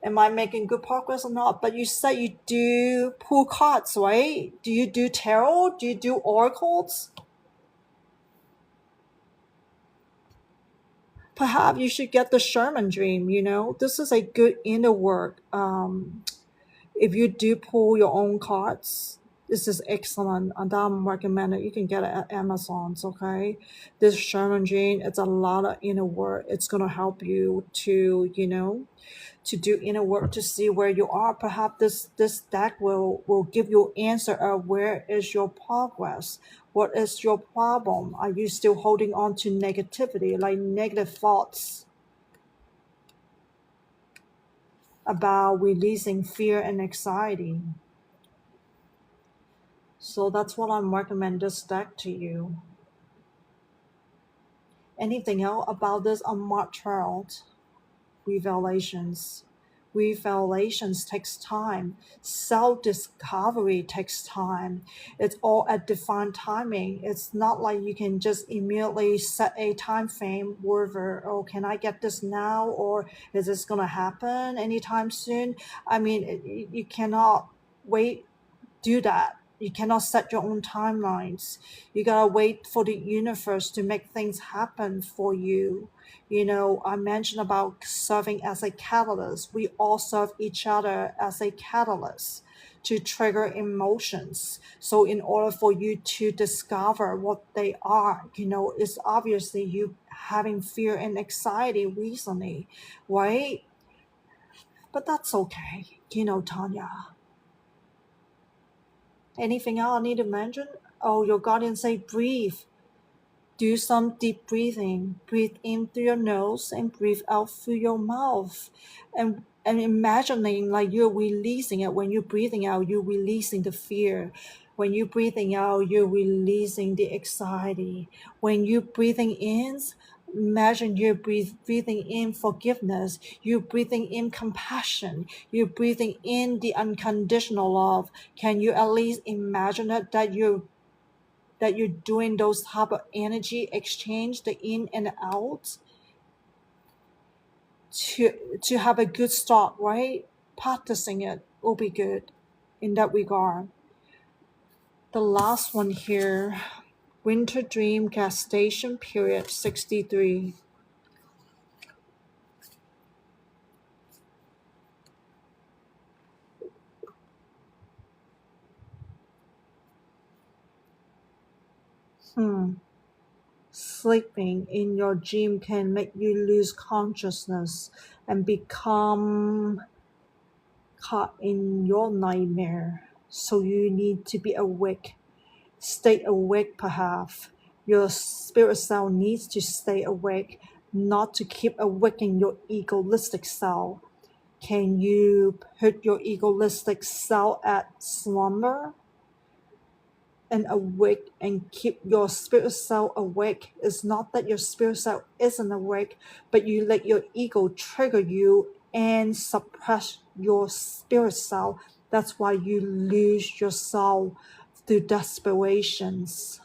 Am I making good progress or not? But you said you do pull cards, right? Do you do tarot? Do you do oracles? Perhaps you should get the Sherman dream, you know? This is a good inner work. If you do pull your own cards, this is excellent, and I'm recommending you can get it at Amazon's. Okay, this Sherman Jane, it's a lot of inner work. It's gonna help you to, you know, to do inner work to see where you are. Perhaps this deck will give you answer of where is your progress, what is your problem. Are you still holding on to negativity, like negative thoughts about releasing fear and anxiety? So that's what I'm recommend this deck to you. Anything else about this unmarked revelations? Revelations takes time. Self-discovery takes time. It's all at defined timing. It's not like you can just immediately set a time frame whether, oh, can I get this now, or is this gonna happen anytime soon? I mean, you cannot wait do that. You cannot set your own timelines. You gotta wait for the universe to make things happen for you. You know, I mentioned about serving as a catalyst. We all serve each other as a catalyst to trigger emotions. So in order for you to discover what they are, you know, it's obviously you having fear and anxiety recently, right? But that's okay, you know, Tonya. Anything else I need to mention? Oh, your guardian say breathe. Do some deep breathing. Breathe in through your nose and breathe out through your mouth. And imagining like you're releasing it. When you're breathing out, you're releasing the fear. When you're breathing out, you're releasing the anxiety. When you're breathing in, imagine you're breathing in forgiveness. You're breathing in compassion. You're breathing in the unconditional love. Can you at least imagine it, that you're doing those type of energy exchange, the in and out, to have a good start, right? Practicing it will be good in that regard. The last one here, winter dream gestation period 63. Hmm. Sleeping in your dream can make you lose consciousness and become caught in your nightmare. So you need to be awake. Stay awake, perhaps. Your spirit self needs to stay awake, not to keep awakening your egoistic self. Can you put your egoistic self at slumber and awake and keep your spirit self awake? It's not that your spirit self isn't awake, but you let your ego trigger you and suppress your spirit self. That's why you lose your soul through desperations.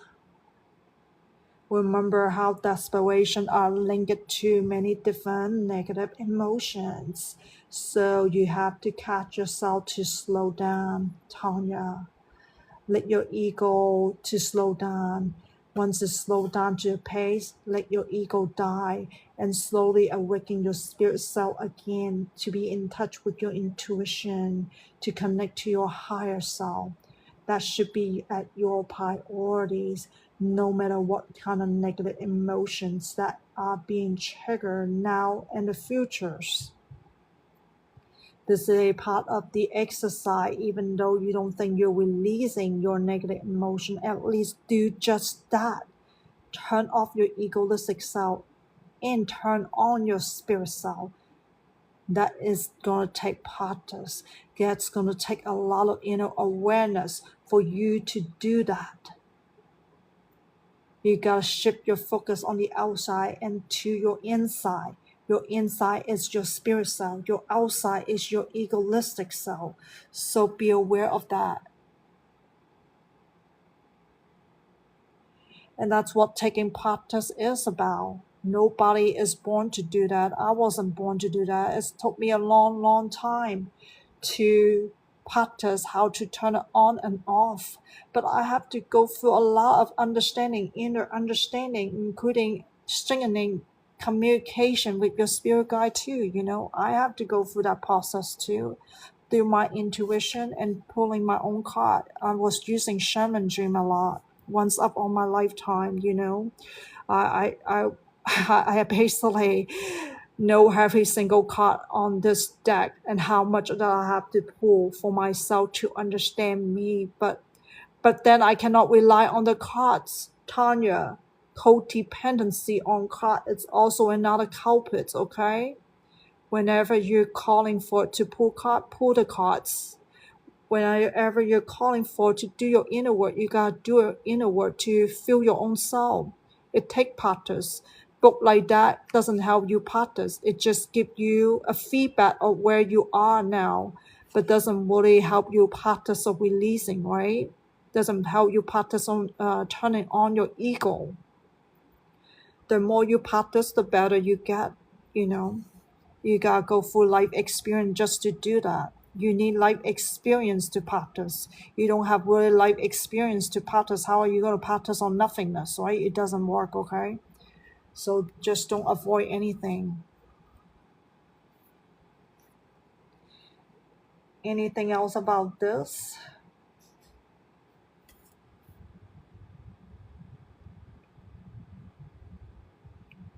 Remember how desperation are linked to many different negative emotions. So you have to catch yourself to slow down, Tonya. Let your ego to slow down. Once it slow down to a pace, let your ego die and slowly awaken your spirit self again to be in touch with your intuition, to connect to your higher self. That should be at your priorities, no matter what kind of negative emotions that are being triggered now and the futures. This is a part of the exercise. Even though you don't think you're releasing your negative emotion, at least do just that. Turn off your egoistic self and turn on your spirit self. That is going to take practice. That's going to take a lot of inner awareness for you to do that. You got to shift your focus on the outside and to your inside. Your inside is your spirit self. Your outside is your egoistic self. So be aware of that. And that's what taking practice is about. Nobody is born to do that. I wasn't born to do that. It took me a long, long time to practice how to turn it on and off. But I have to go through a lot of understanding, inner understanding, including strengthening communication with your spirit guide too. I have to go through that process too, through my intuition and pulling my own card. I was using shaman dream a lot once up on my lifetime. I I basically know every single card on this deck and how much that I have to pull for myself to understand me. But then I cannot rely on the cards. Tonya, codependency on card is also another culprit, okay? Whenever you're calling for it to pull the cards. Whenever you're calling for to do your inner work, you gotta do your inner work to feel your own soul. It takes practice. Book like that doesn't help you practice. It just gives you a feedback of where you are now, but doesn't really help you practice of releasing, right? Doesn't help you practice on turning on your ego. The more you practice, the better you get, you know. You gotta go through life experience just to do that. You need life experience to practice. You don't have really life experience to practice. How are you gonna practice on nothingness, right? It doesn't work, okay? So just don't avoid anything. Anything else about this?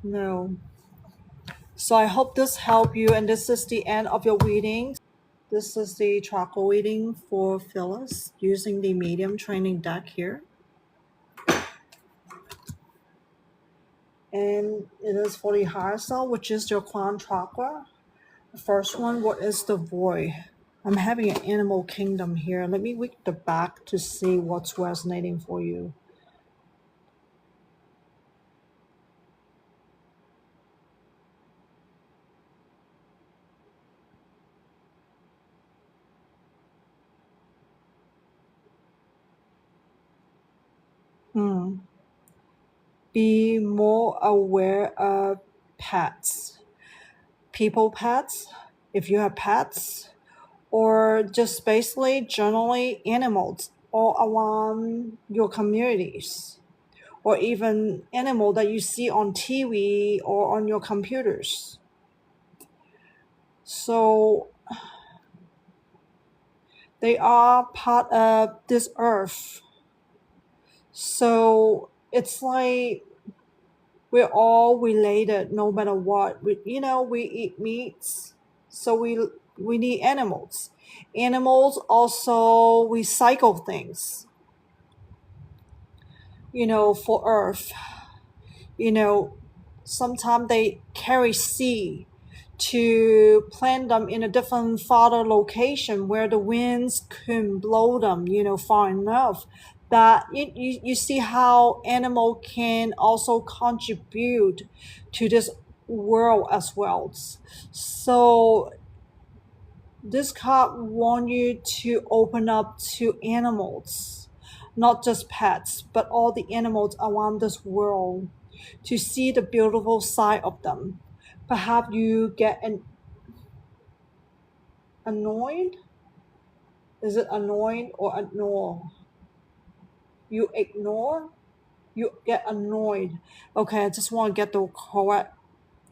No. So I hope this helped you, and this is the end of your reading. This is the charcoal reading for Phyllis using the medium training deck here. And it is for the higher self, which is your crown chakra. The first one, what is the void? I'm having an animal kingdom here. Let me read the back to see what's resonating for you. Be more aware of pets, people pets, if you have pets, or just basically generally animals all around your communities, or even animal that you see on TV or on your computers. So they are part of this earth. So it's like We're all related no matter what. We eat meats, so we need animals. Animals also recycle things, for Earth. you know Sometimes they carry seed to plant them in a different farther location where the winds can blow them far enough that you see how animal can also contribute to this world as well. So this card want you to open up to animals, not just pets, but all the animals around this world, to see the beautiful side of them. Perhaps you get annoyed. Is it annoyed or ignore? You ignore? You get annoyed. Okay, I just want to get the correct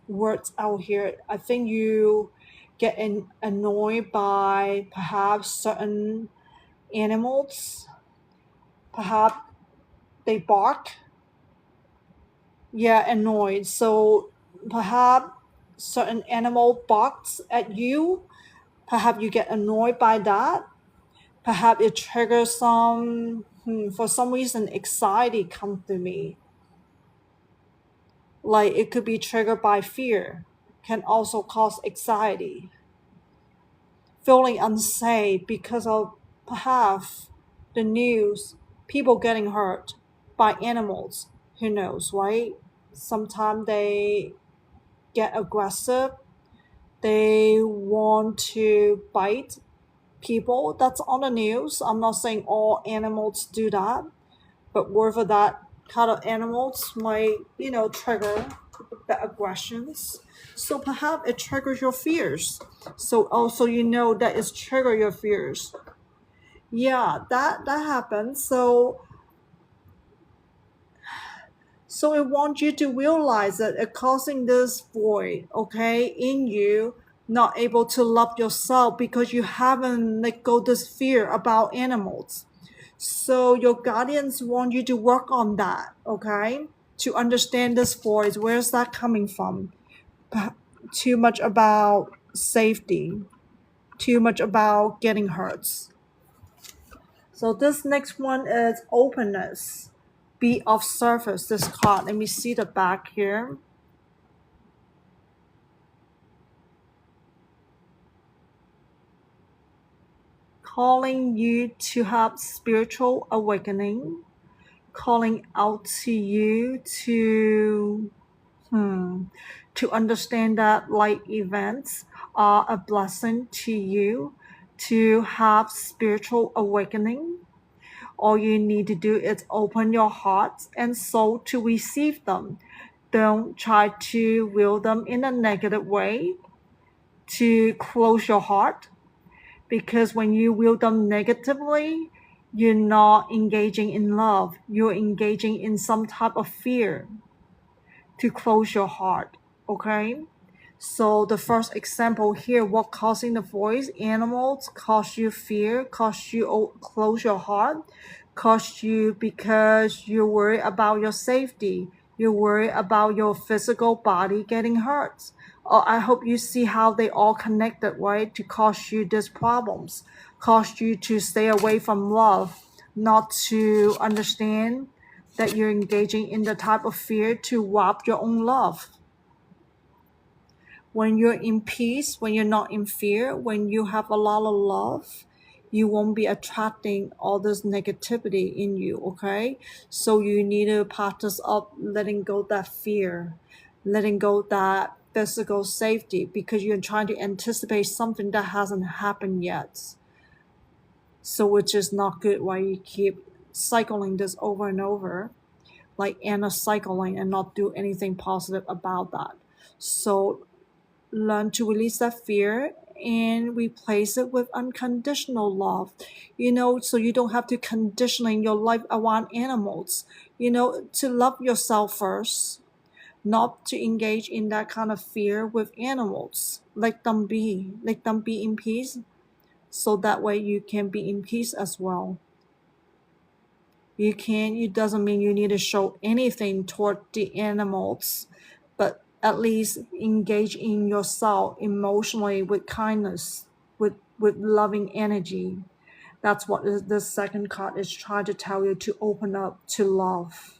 words out here. I think you get annoyed by perhaps certain animals. Perhaps they bark. Yeah, annoyed. So perhaps certain animal barks at you. Perhaps you get annoyed by that. Perhaps it triggers for some reason, anxiety comes to me. Like it could be triggered by fear, can also cause anxiety. Feeling unsafe because of perhaps the news, people getting hurt by animals. Who knows, right? Sometimes they get aggressive. They want to bite people. That's on the news. I'm not saying all animals do that, but whether that kind of animals might, trigger the aggressions. So perhaps it triggers your fears. So also that it's trigger your fears. Yeah, that happens. So it wants you to realize that it causing this void, okay, in you, not able to love yourself because you haven't let go this fear about animals. So your guardians want you to work on that, okay, to understand this void. Where's that coming from? Too much about safety, too much about getting hurt. So this next one is openness. Be of service. This card. Let me see the back here. Calling you to have spiritual awakening. Calling out to you to understand that life events are a blessing to you, to have spiritual awakening. All you need to do is open your heart and soul to receive them. Don't try to will them in a negative way, to close your heart, because when you will them negatively, you're not engaging in love. You're engaging in some type of fear to close your heart, okay? So the first example here, what causing the voice? Animals cause you fear, cause you close your heart, cause you because you worry about your safety. You worry about your physical body getting hurt. I hope you see how they all connected, right? To cause you these problems, cause you to stay away from love, not to understand that you're engaging in the type of fear to rob your own love. When you're in peace, when you're not in fear, when you have a lot of love, you won't be attracting all this negativity in you, okay? So you need to practice up letting go that fear, letting go that physical safety, because you're trying to anticipate something that hasn't happened yet. So which is not good, why you keep cycling this over and over, like inner cycling, and not do anything positive about that. So learn to release that fear and replace it with unconditional love, so you don't have to conditioning your life around animals, to love yourself first, not to engage in that kind of fear with animals. Let them be in peace, so that way you can be in peace as well. It doesn't mean you need to show anything toward the animals, but at least engage in yourself emotionally with kindness, with loving energy. That's what the second card is trying to tell you, to open up to love.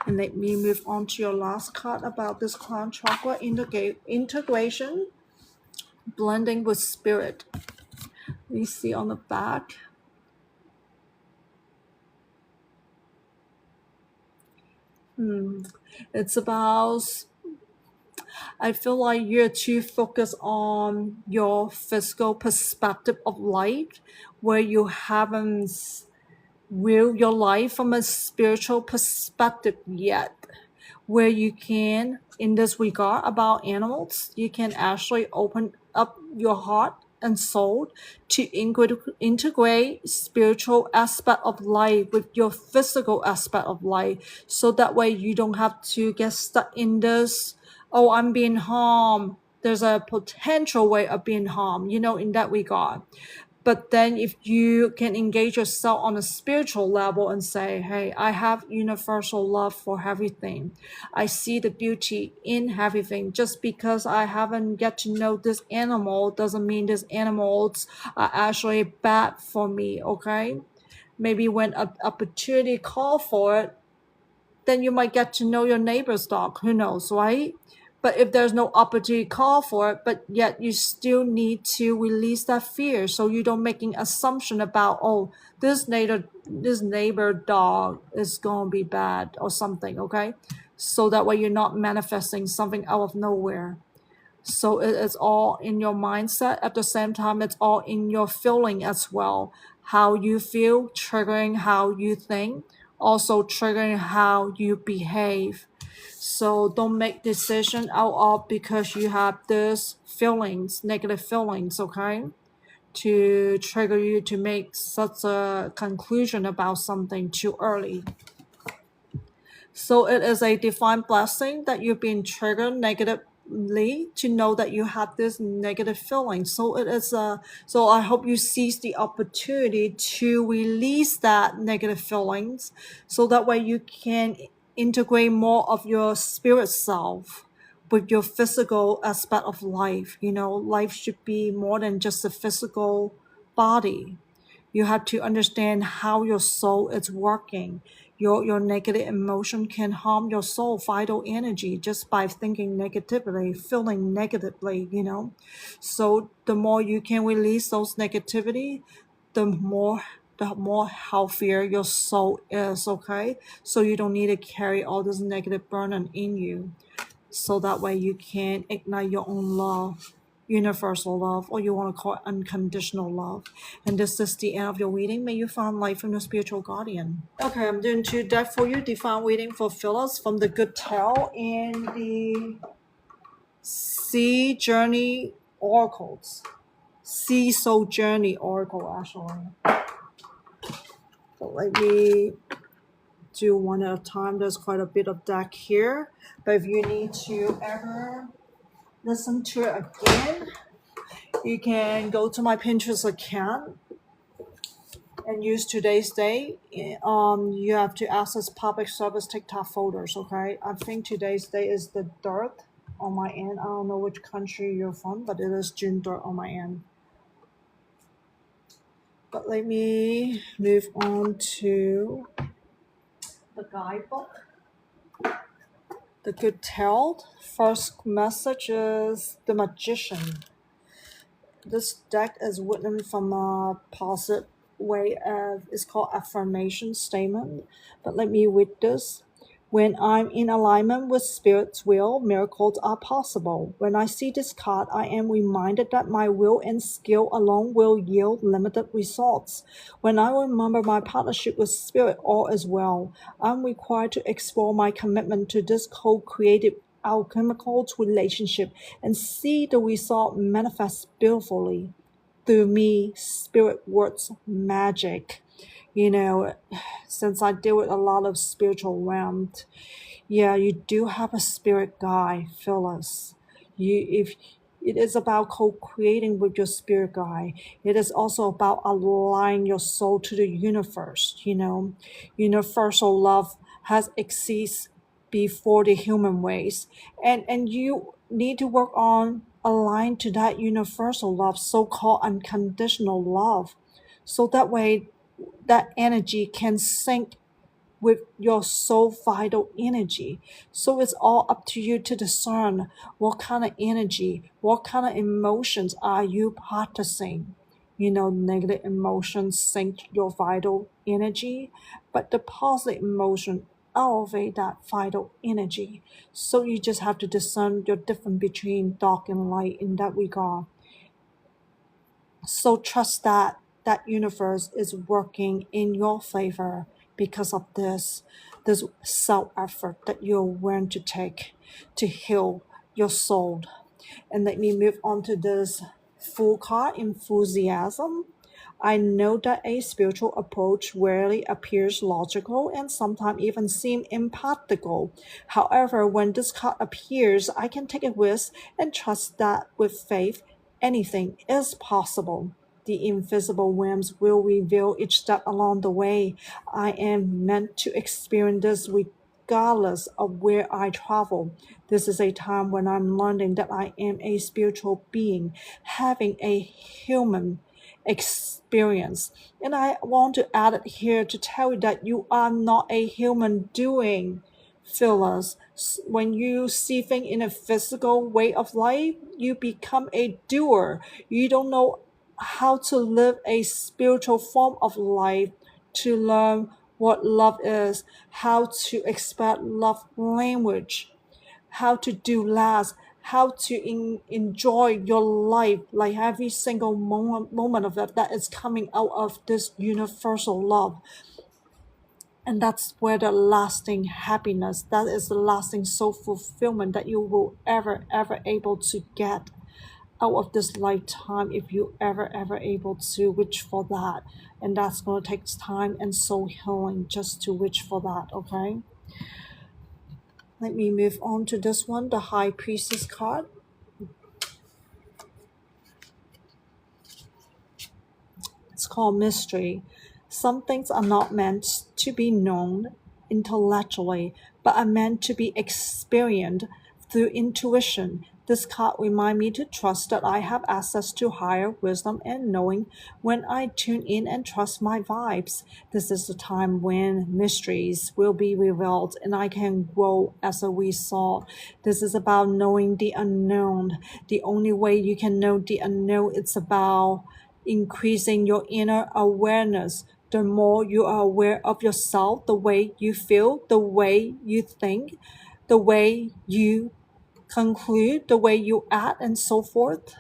And let me move on to your last card about this crown chakra integration, blending with spirit. You see on the back. It's about, I feel like you're too focused on your physical perspective of life, where you haven't viewed your life from a spiritual perspective yet, where you can, in this regard about animals, you can actually open up your heart and soul to integrate spiritual aspect of life with your physical aspect of life, so that way you don't have to get stuck in this, oh, I'm being harmed, there's a potential way of being harmed, in that regard. But then if you can engage yourself on a spiritual level and say, hey, I have universal love for everything. I see the beauty in everything. Just because I haven't get to know this animal doesn't mean these animals are actually bad for me, okay? Maybe when an opportunity call for it, then you might get to know your neighbor's dog. Who knows, right? But if there's no opportunity call for it, but yet you still need to release that fear, so you don't making assumption about, oh, this neighbor dog is gonna be bad or something, okay? So that way you're not manifesting something out of nowhere. So it is all in your mindset. At the same time, it's all in your feeling as well. How you feel, triggering how you think, also triggering how you behave. So don't make decision out of because you have this feelings, negative feelings, okay? To trigger you to make such a conclusion about something too early. So it is a divine blessing that you've been triggered negatively to know that you have this negative feeling. So it is so I hope you seize the opportunity to release that negative feelings, so that way you can integrate more of your spirit self with your physical aspect of life. Life should be more than just a physical body. You have to understand how your soul is working. Your negative emotion can harm your soul vital energy just by thinking negatively, feeling negatively. So the more you can release those negativity, the more healthier your soul is, okay? So you don't need to carry all this negative burden in you, so that way you can ignite your own love, universal love, or you want to call it unconditional love. And this is the end of your reading. May you find life from your spiritual guardian. Okay, I'm doing two decks for you. Divine reading for Phyllis from the Good Tarot and the Sea Journey Oracles. Sea Soul Journey Oracle, actually. So let me do one at a time. There's quite a bit of deck here, but if you need to ever listen to it again, you can go to my Pinterest account and use today's date. You have to access public service TikTok folders, okay? I think today's date is the 3rd on my end. I don't know which country you're from, but it is June 3rd on my end. But let me move on to the guidebook. The Good Tarot. First message is the Magician. This deck is written from a positive way of, it's called affirmation statement. But let me read this. When I'm in alignment with Spirit's will, miracles are possible. When I see this card, I am reminded that my will and skill alone will yield limited results. When I remember my partnership with Spirit, all is well. I'm required to explore my commitment to this co-creative alchemical relationship and see the result manifest beautifully through me. Spirit works magic. Since I deal with a lot of spiritual realms, yeah, you do have a spirit guide, Phyllis. If It is about co-creating with your spirit guide. It is also about aligning your soul to the universe. Universal love has exists before the human ways, and you need to work on align to that universal love, so-called unconditional love, so that way that energy can sync with your soul vital energy. So it's all up to you to discern what kind of energy, what kind of emotions are you practicing. Negative emotions sink your vital energy, but the positive emotion elevate that vital energy. So you just have to discern your difference between dark and light in that regard. So trust that that universe is working in your favor because of this self effort that you're willing to take to heal your soul. And let me move on to this full card, enthusiasm. I know that a spiritual approach rarely appears logical and sometimes even seem impractical. However, when this card appears, I can take a risk and trust that with faith, anything is possible. The invisible realms will reveal each step along the way. I am meant to experience this regardless of where I travel. This is a time when I'm learning that I am a spiritual being, having a human experience. And I want to add it here to tell you that you are not a human doing. Phyllis, when you see things in a physical way of life, you become a doer. You don't know how to live a spiritual form of life, to learn what love is, how to express love language, how to do less, how to enjoy your life, like every single moment of it that is coming out of this universal love. And that's where the lasting happiness, that is the lasting soul fulfillment that you will ever able to get out of this lifetime, if you ever able to reach for that. And that's going to take time and soul healing just to reach for that. Okay, let me move on to this one, the High Priestess card. It's called mystery. Some things are not meant to be known intellectually, but are meant to be experienced through intuition. This card reminds me to trust that I have access to higher wisdom and knowing when I tune in and trust my vibes. This is the time when mysteries will be revealed and I can grow as a result. This is about knowing the unknown. The only way you can know the unknown is about increasing your inner awareness. The more you are aware of yourself, the way you feel, the way you think, the way you conclude, the way you act, and so forth,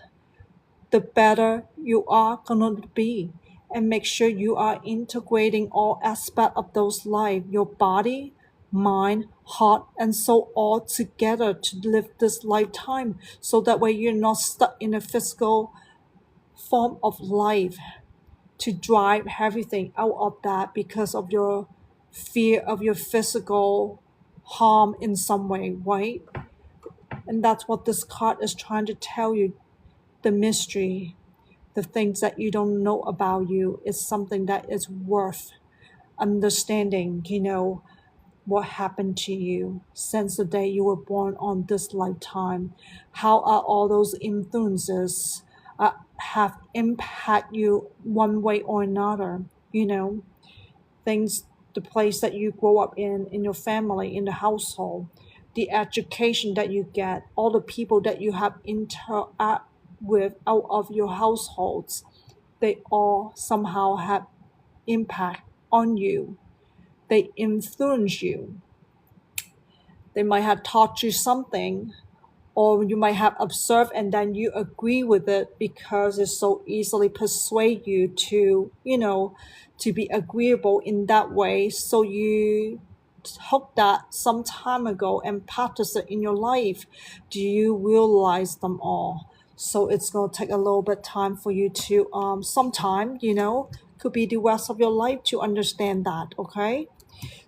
the better you are going to be. And make sure you are integrating all aspects of those life, your body, mind, heart, and soul all together to live this lifetime. So that way you're not stuck in a physical form of life to drive everything out of that because of your fear of your physical harm in some way, right? And that's what this card is trying to tell you. The mystery, the things that you don't know about you, is something that is worth understanding. What happened to you since the day you were born on this lifetime. How are all those influences have impact you one way or another. Things, the place that you grow up in your family, in the household, the education that you get, all the people that you have interact with out of your households, they all somehow have impact on you. They influence you. They might have taught you something, or you might have observed and then you agree with it because it so easily persuade you to be agreeable in that way. So you took that some time ago and practice it in your life. Do you realize them all? So it's going to take a little bit time for you to sometime, could be the rest of your life to understand that. Okay,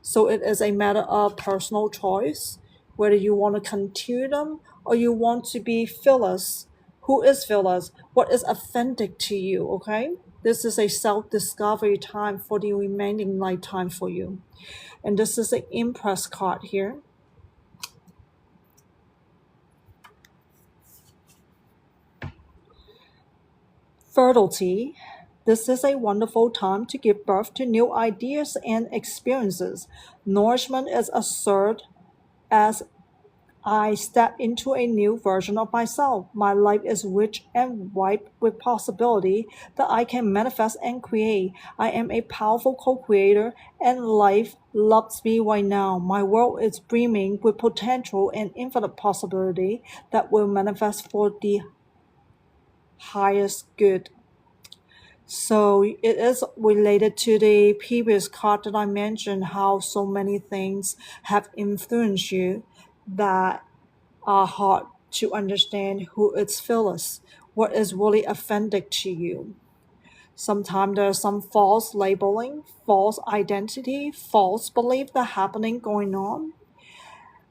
so it is a matter of personal choice, whether you want to continue them or you want to be Phyllis, Who is Phyllis? What is authentic to you? Okay, this is a self-discovery time for the remaining lifetime for you. And this is an impress card here. Fertility. This is a wonderful time to give birth to new ideas and experiences. Nourishment is asserted as I step into a new version of myself. My life is rich and ripe with possibility that I can manifest and create. I am a powerful co-creator and life loves me right now. My world is brimming with potential and infinite possibility that will manifest for the highest good. So it is related to the previous card that I mentioned, how so many things have influenced you that are hard to understand who is Phyllis, what is really authentic to you. Sometimes there's some false labeling, false identity, false belief that happening going on.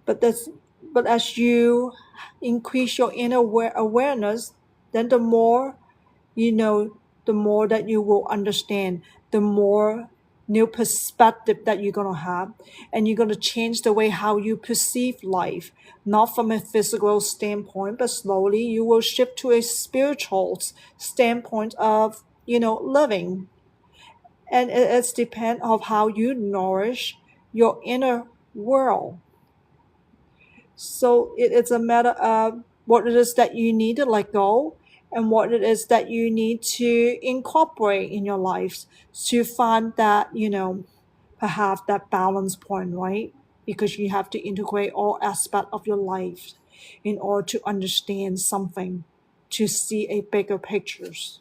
But this, but as you increase your inner awareness, then the more you know, the more that you will understand, the more new perspective that you're going to have, and you're going to change the way how you perceive life, not from a physical standpoint, but slowly you will shift to a spiritual standpoint of living. And it's depend of how you nourish your inner world. So it's a matter of what it is that you need to let go and what it is that you need to incorporate in your life to find that, perhaps that balance point, right? Because you have to integrate all aspects of your life in order to understand something, to see a bigger pictures.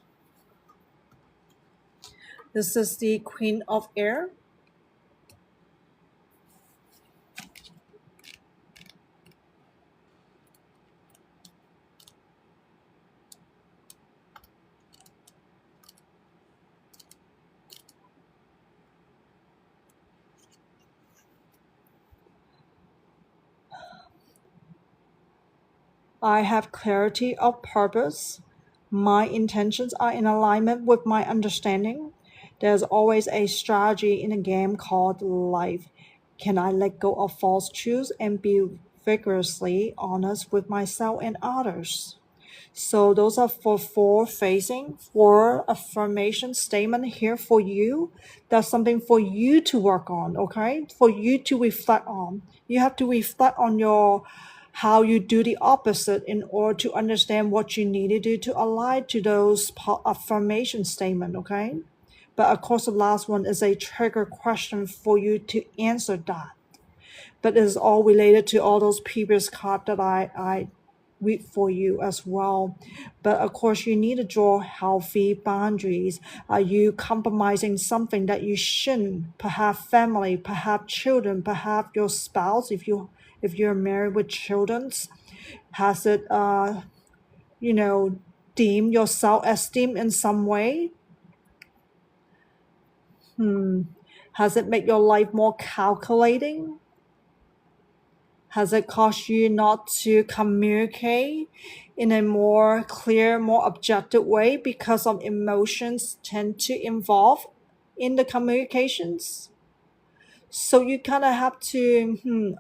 This is the Queen of Air. I have clarity of purpose. My intentions are in alignment with my understanding. There's always a strategy in a game called life. Can I let go of false truths and be vigorously honest with myself and others? So those are for forward facing, for affirmation statement here for you. That's something for you to work on, okay? For you to reflect on. You have to reflect on your how you do the opposite in order to understand what you need to do to align to those affirmation statement, okay? But of course, the last one is a trigger question for you to answer that. But it's all related to all those previous cards that I read for you as well. But of course, you need to draw healthy boundaries. Are you compromising something that you shouldn't? Perhaps family, perhaps children, perhaps your spouse, if you're married with children, has it deem your self-esteem in some way? Has it made your life more calculating? Has it caused you not to communicate in a more clear, more objective way because of emotions tend to involve in the communications? So you kind of have to,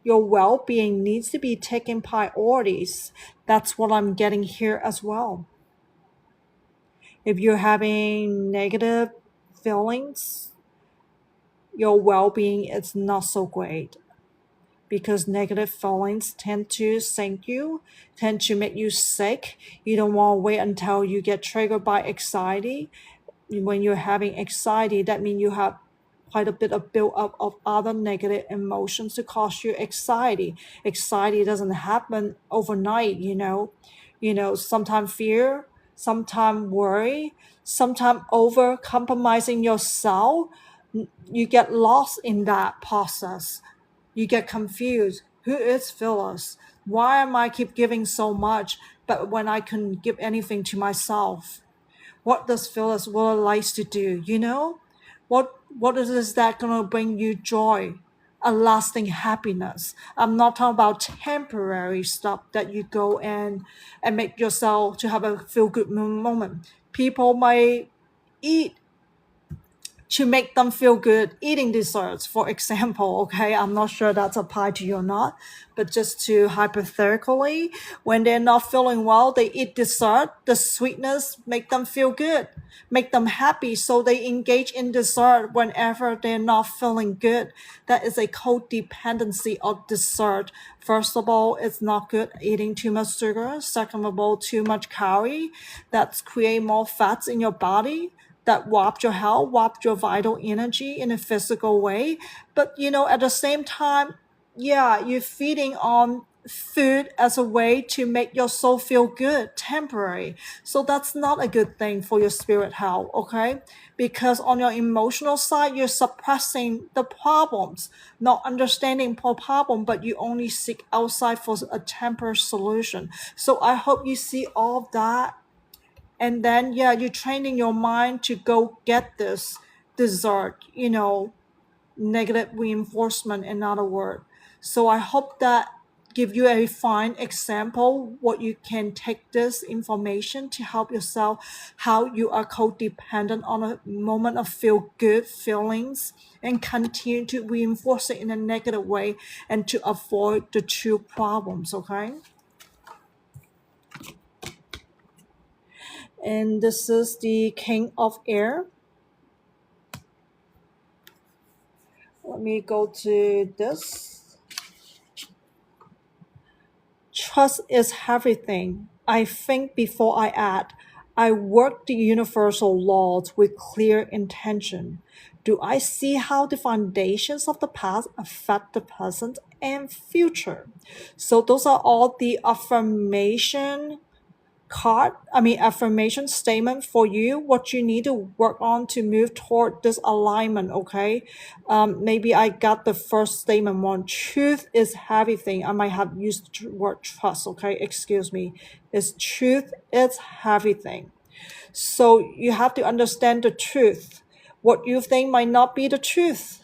your well-being needs to be taken priorities. That's what I'm getting here as well. If you're having negative feelings, your well-being is not so great, because negative feelings tend to sink you, tend to make you sick. You don't want to wait until you get triggered by anxiety. When you're having anxiety, that means you have quite a bit of build-up of other negative emotions to cause you anxiety. Anxiety doesn't happen overnight, sometimes fear, sometimes worry, sometimes over compromising yourself. You get lost in that process. You get confused. Who is Phyllis? Why am I keep giving so much, but when I couldn't give anything to myself? What does Phyllis really likes to do? What is that gonna bring you joy a lasting happiness. I'm not talking about temporary stuff that you go and make yourself to have a feel good moment. People might eat to make them feel good eating desserts, for example. Okay, I'm not sure that's applied to you or not, but just to hypothetically, when they're not feeling well, they eat dessert. The sweetness make them feel good, make them happy, so they engage in dessert whenever they're not feeling good. That is a codependency of dessert. First of all, it's not good eating too much sugar. Second of all, too much calorie that's create more fats in your body that warp your health, warp your vital energy in a physical way. But at the same time, yeah, you're feeding on food as a way to make your soul feel good, temporary. So that's not a good thing for your spirit health, okay? Because on your emotional side, you're suppressing the problems, not understanding the problem, but you only seek outside for a temporary solution. So I hope you see all of that, and then yeah, you're training your mind to go get this dessert, negative reinforcement, in other words. So I hope that give you a fine example what you can take this information to help yourself, how you are codependent on a moment of feel good feelings and continue to reinforce it in a negative way and to avoid the true problems. Okay, and this is the King of Air. Let me go to this. Trust is everything. I think before I act. I work the universal laws with clear intention. Do I see how the foundations of the past affect the present and future? So those are all the affirmation statement for you, what you need to work on to move toward this alignment. Okay, maybe I got the first statement wrong. Truth is everything. I might have used the word trust. Okay, excuse me. It's truth is everything. So you have to understand the truth. What you think might not be the truth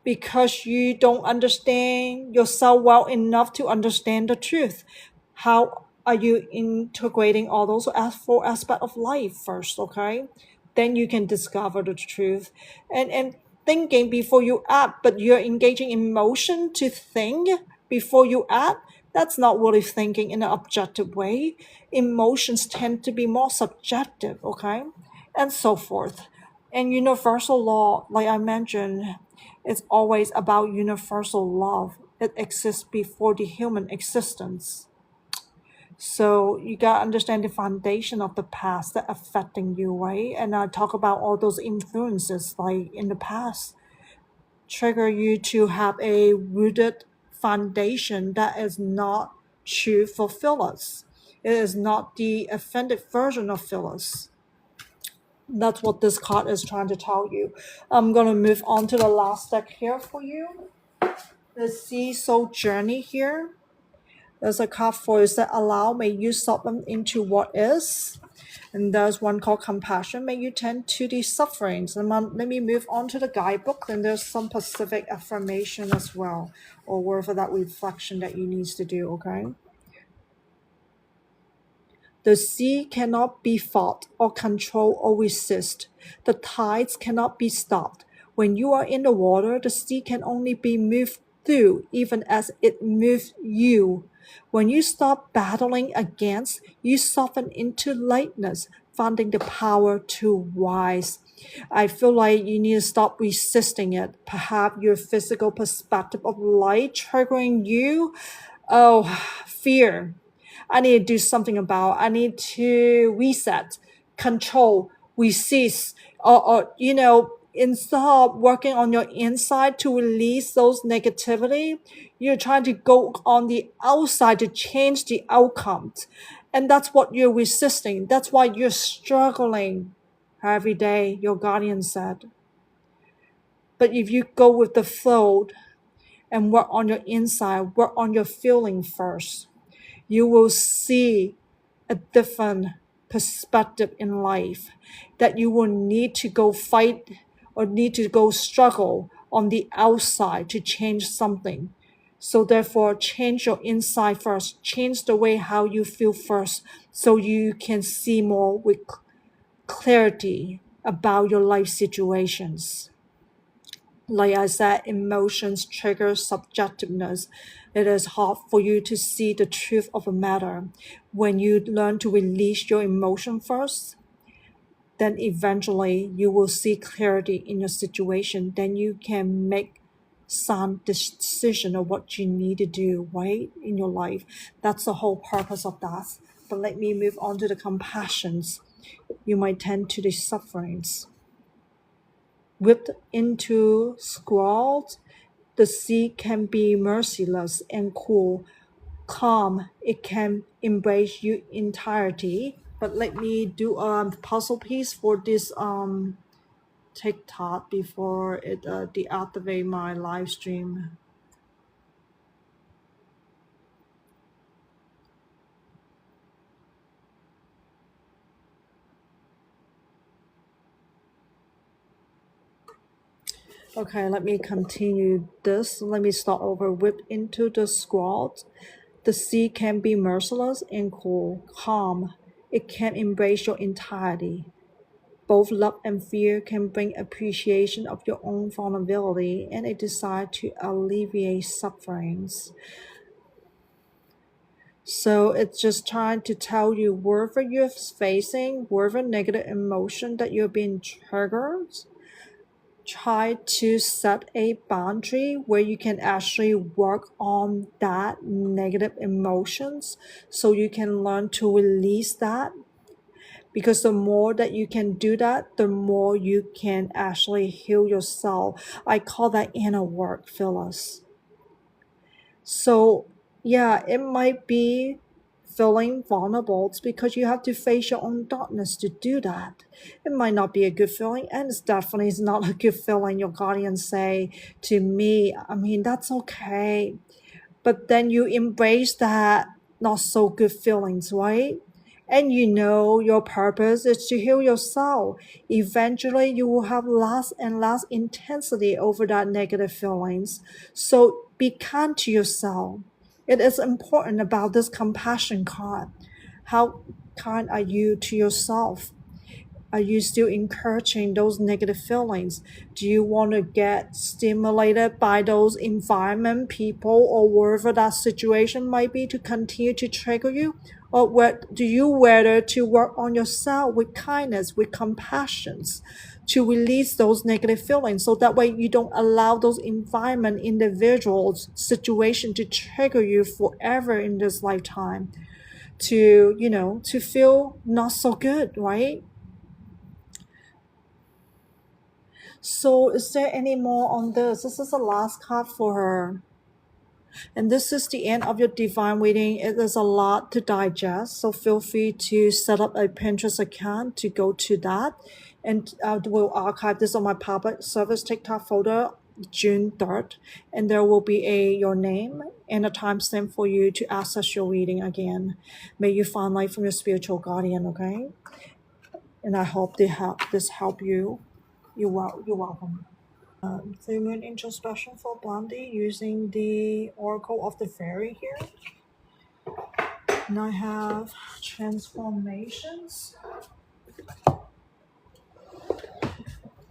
because you don't understand yourself well enough to understand the truth. How are you integrating all those four aspects of life first? Okay, then you can discover the truth. And thinking before you act, but you're engaging emotion to think before you act. That's not really thinking in an objective way. Emotions tend to be more subjective, okay, and so forth. And universal law, like I mentioned, it's always about universal love. It exists before the human existence. So you gotta understand the foundation of the past that affecting you, right? And I talk about all those influences like in the past trigger you to have a rooted foundation that is not true for Phyllis. It is not the authentic version of Phyllis. That's what this card is trying to tell you. I'm gonna move on to the last deck here for you. The Sea Soul Journey here. There's a card for you that allow, may you soften into what is. And there's one called Compassion, may you tend to the sufferings. And let me move on to the guidebook. And there's some specific affirmation as well, or word for that reflection that you need to do, okay? The sea cannot be fought or controlled or resist. The tides cannot be stopped. When you are in the water, the sea can only be moved through, even as it moves you. When you stop battling against, you soften into lightness, finding the power to rise. I feel like you need to stop resisting it. Perhaps your physical perspective of light triggering you. Oh, fear. I need to do something about. I need to reset, control, resist, or instead of working on your inside to release those negativity, you're trying to go on the outside to change the outcomes. And that's what you're resisting. That's why you're struggling every day, your guardian said. But if you go with the flow and work on your inside, work on your feeling first, you will see a different perspective in life, that you will need to go fight or need to go struggle on the outside to change something. So therefore, change your inside first. Change the way how you feel first, so you can see more with clarity about your life situations. Like I said, emotions trigger subjectiveness. It is hard for you to see the truth of a matter. When you learn to release your emotion first, then eventually you will see clarity in your situation. Then you can make some decision of what you need to do, right, in your life. That's the whole purpose of that. But let me move on to the compassions. You might tend to the sufferings. Whipped into squalls, the sea can be merciless and cool. Calm, it can embrace you entirety. But let me do a puzzle piece for this TikTok before it deactivate my live stream. Okay, let me continue this. Let me start over. Whip into the squall. The sea can be merciless and cool. Calm, it can embrace your entirety. Both love and fear can bring appreciation of your own vulnerability and a desire to alleviate sufferings. So it's just trying to tell you wherever you're facing, wherever negative emotion that you're being triggered, try to set a boundary where you can actually work on that negative emotions so you can learn to release that, because the more that you can do that, the more you can actually heal yourself. I call that inner work, Phyllis. So yeah, it might be feeling vulnerable. It's because you have to face your own darkness to do that. It might not be a good feeling, and it's definitely is not a good feeling. Your guardians say to me, I mean, that's okay. But then you embrace that not so good feelings, right? And you know your purpose is to heal yourself. Eventually, you will have less and less intensity over that negative feelings. So be kind to yourself. It is important about this compassion card. How kind are you to yourself? Are you still encouraging those negative feelings? Do you want to get stimulated by those environment, people, or wherever that situation might be to continue to trigger you? Or what do you whether to work on yourself with kindness, with compassion, to release those negative feelings so that way you don't allow those environment, individuals, situation to trigger you forever in this lifetime, to to feel not so good, right? So is there any more on this? This is the last card for her. And this is the end of your divine reading. It is a lot to digest. So feel free to set up a Pinterest account to go to that. And we'll archive this on my public service TikTok folder June 3rd. And there will be your name and a timestamp for you to access your reading again. May you find light from your spiritual guardian, okay? And I hope this help you. You're welcome. 3 minute introspection for Blondie using the Oracle of the Fairy here. And I have transformations.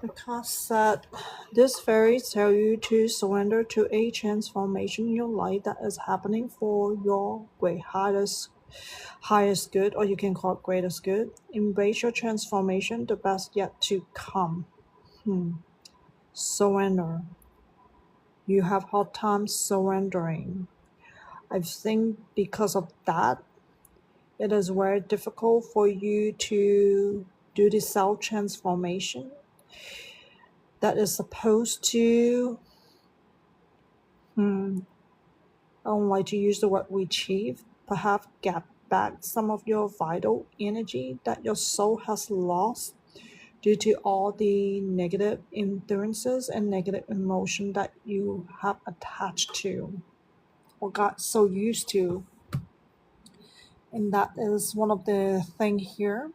The card said, this fairy tell you to surrender to a transformation in your life that is happening for your highest good, or you can call it greatest good. Embrace your transformation, the best yet to come. Surrender. You have hard time surrendering. I think because of that, it is very difficult for you to do the self transformation that is supposed to, I don't like to use the word retrieve, perhaps get back some of your vital energy that your soul has lost due to all the negative influences and negative emotion that you have attached to or got so used to. And that is one of the things here.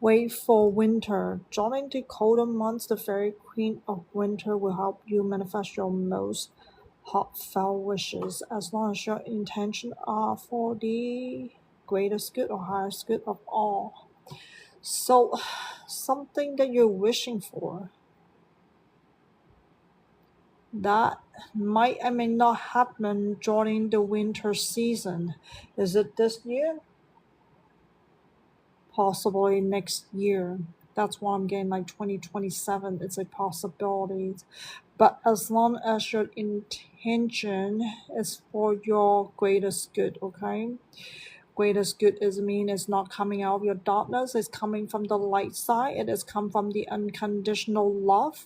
Wait for winter. During the colder months, the fairy queen of winter will help you manifest your most heartfelt wishes as long as your intentions are for the greatest good or highest good of all. So, something that you're wishing for that might or may not happen during the winter season. Is it this year? Possibly next year. That's why I'm getting like 2027. It's a possibility. But as long as your intention is for your greatest good, okay? Greatest good is mean it's not coming out of your darkness, it's coming from the light side. It is come from the unconditional love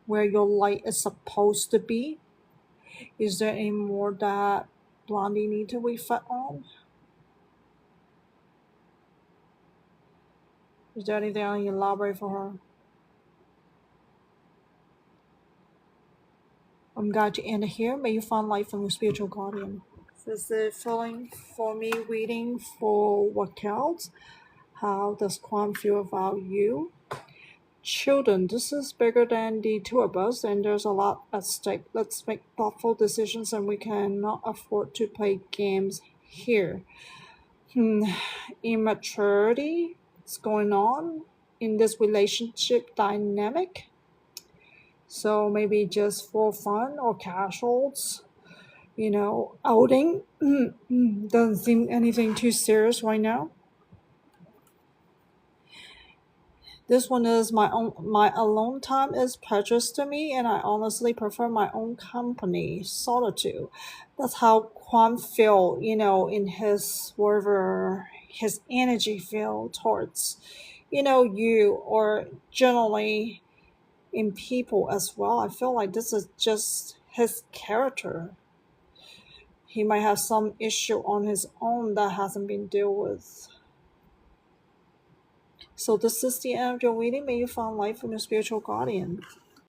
where your light is supposed to be. Is there any more that Blondie need to reflect on? Is there anything I can elaborate for her? I'm glad to end it here. May you find light from your spiritual guardian. This is the feeling for me reading for Raquel. How does Quan feel about you? Children, this is bigger than the two of us, and there's a lot at stake. Let's make thoughtful decisions, and we cannot afford to play games here. Immaturity is going on in this relationship dynamic. So maybe just for fun or casuals, outing. Doesn't seem anything too serious right now. This one is my alone time is precious to me, and I honestly prefer my own company, solitude. That's how Kwan feel, in his whatever his energy feel towards, you or generally in people as well. I feel like this is just his character. He might have some issue on his own that hasn't been dealt with. So this is the end of your reading. May you find light from your spiritual guardian.